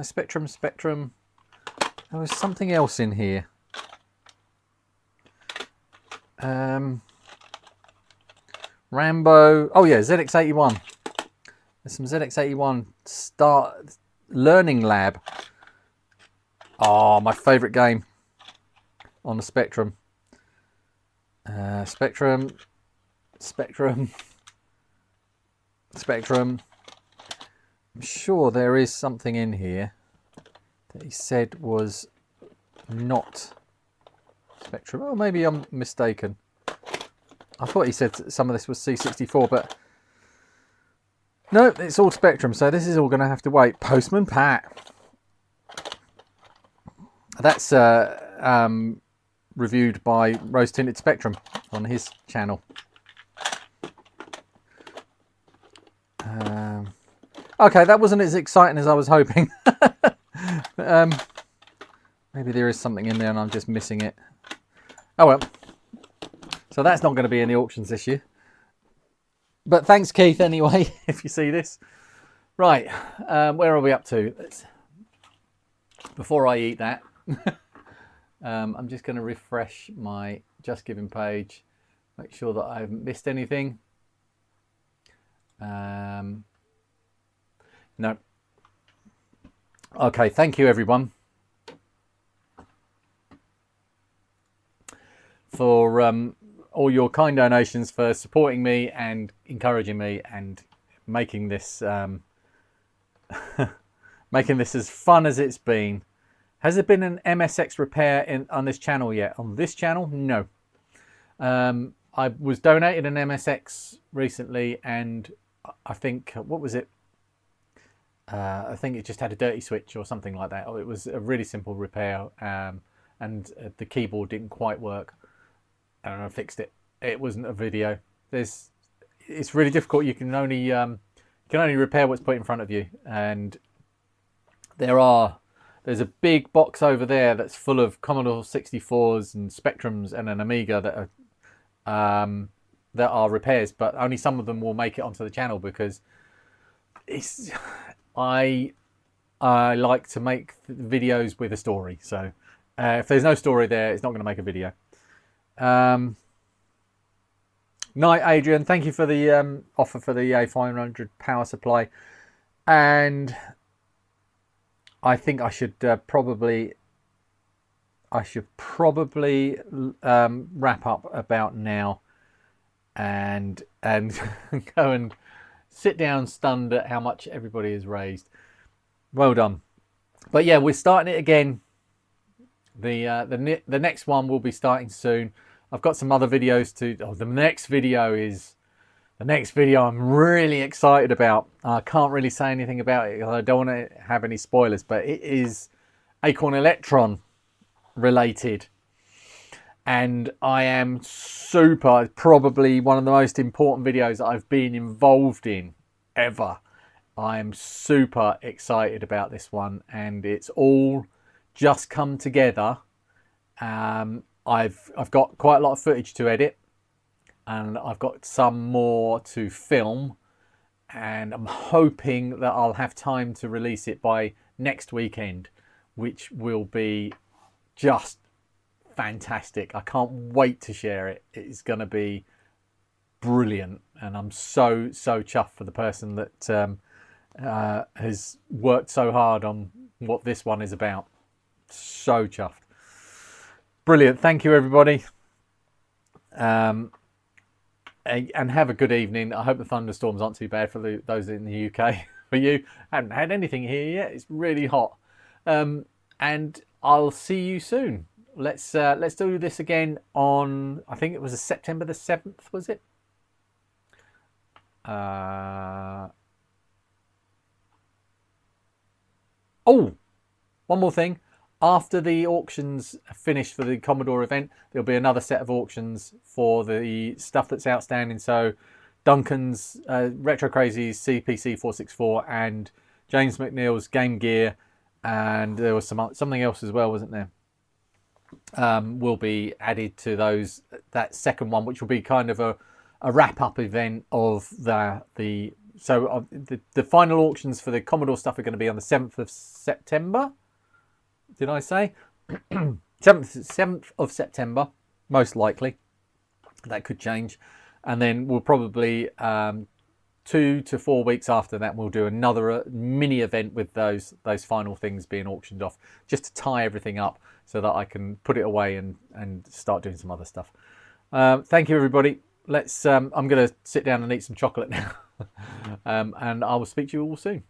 A: Spectrum. There was something else in here. Rambo. Oh yeah, ZX81. There's some ZX81 Start Learning Lab. Oh, my favourite game on the Spectrum. Spectrum. I'm sure there is something in here that he said was not Spectrum. Oh, maybe I'm mistaken. I thought he said some of this was C64, but no, it's all Spectrum, so this is all going to have to wait. Postman Pat. That's reviewed by Rose Tinted Spectrum on his channel. Okay, that wasn't as exciting as I was hoping. Maybe there is something in there and I'm just missing it. Oh well. So that's not going to be in the auctions this year. But thanks, Keith, anyway, if you see this. Right, where are we up to? Before I eat that, I'm just going to refresh my Just Giving page, make sure that I haven't missed anything. No. Okay, thank you, everyone, for all your kind donations, for supporting me and encouraging me and making this making this as fun as it's been. Has there been an MSX repair on this channel yet? On this channel, no. I was donated an MSX recently, and I think, what was it? I think it just had a dirty switch or something like that. Or it was a really simple repair, and the keyboard didn't quite work. And I fixed it. It wasn't a video. It's really difficult. You can only repair what's put in front of you, and there's a big box over there that's full of Commodore 64s and Spectrums and an Amiga that are repairs, but only some of them will make it onto the channel because I like to make videos with a story. So if there's no story there, it's not going to make a video. Night, Adrian. Thank you for the offer for the A500 power supply, and I think I should probably wrap up about now, and go and sit down stunned at how much everybody has raised. Well done. But yeah, we're starting it again. The next one will be starting soon. I've got some other videos the next video I'm really excited about. I can't really say anything about it because I don't want to have any spoilers, but it is Acorn Electron related. And I am probably one of the most important videos that I've been involved in ever. I am super excited about this one, and it's all just come together. I've got quite a lot of footage to edit, and I've got some more to film, and I'm hoping that I'll have time to release it by next weekend, which will be just fantastic. I can't wait to share it. It's going to be brilliant, and I'm so chuffed for the person that has worked so hard on what this one is about. So chuffed. Brilliant. Thank you, everybody. And have a good evening. I hope the thunderstorms aren't too bad for those in the UK. For you, I haven't had anything here yet. It's really hot. And I'll see you soon. Let's do this again on, I think it was September the 7th, was it? Oh, one more thing. After the auctions finish for the Commodore event, there'll be another set of auctions for the stuff that's outstanding. So Duncan's Retro Crazy's CPC 464 and James McNeil's Game Gear and there was something else as well, wasn't there? Will be added to that second one, which will be kind of a wrap-up event of the final auctions for the Commodore stuff are going to be on the 7th of September. Did I say 7th of September? Most likely. That could change, and then we'll probably 2 to 4 weeks after that we'll do another mini event with those final things being auctioned off, just to tie everything up so that I can put it away and start doing some other stuff. Thank you, everybody. I'm going to sit down and eat some chocolate now, and I will speak to you all soon.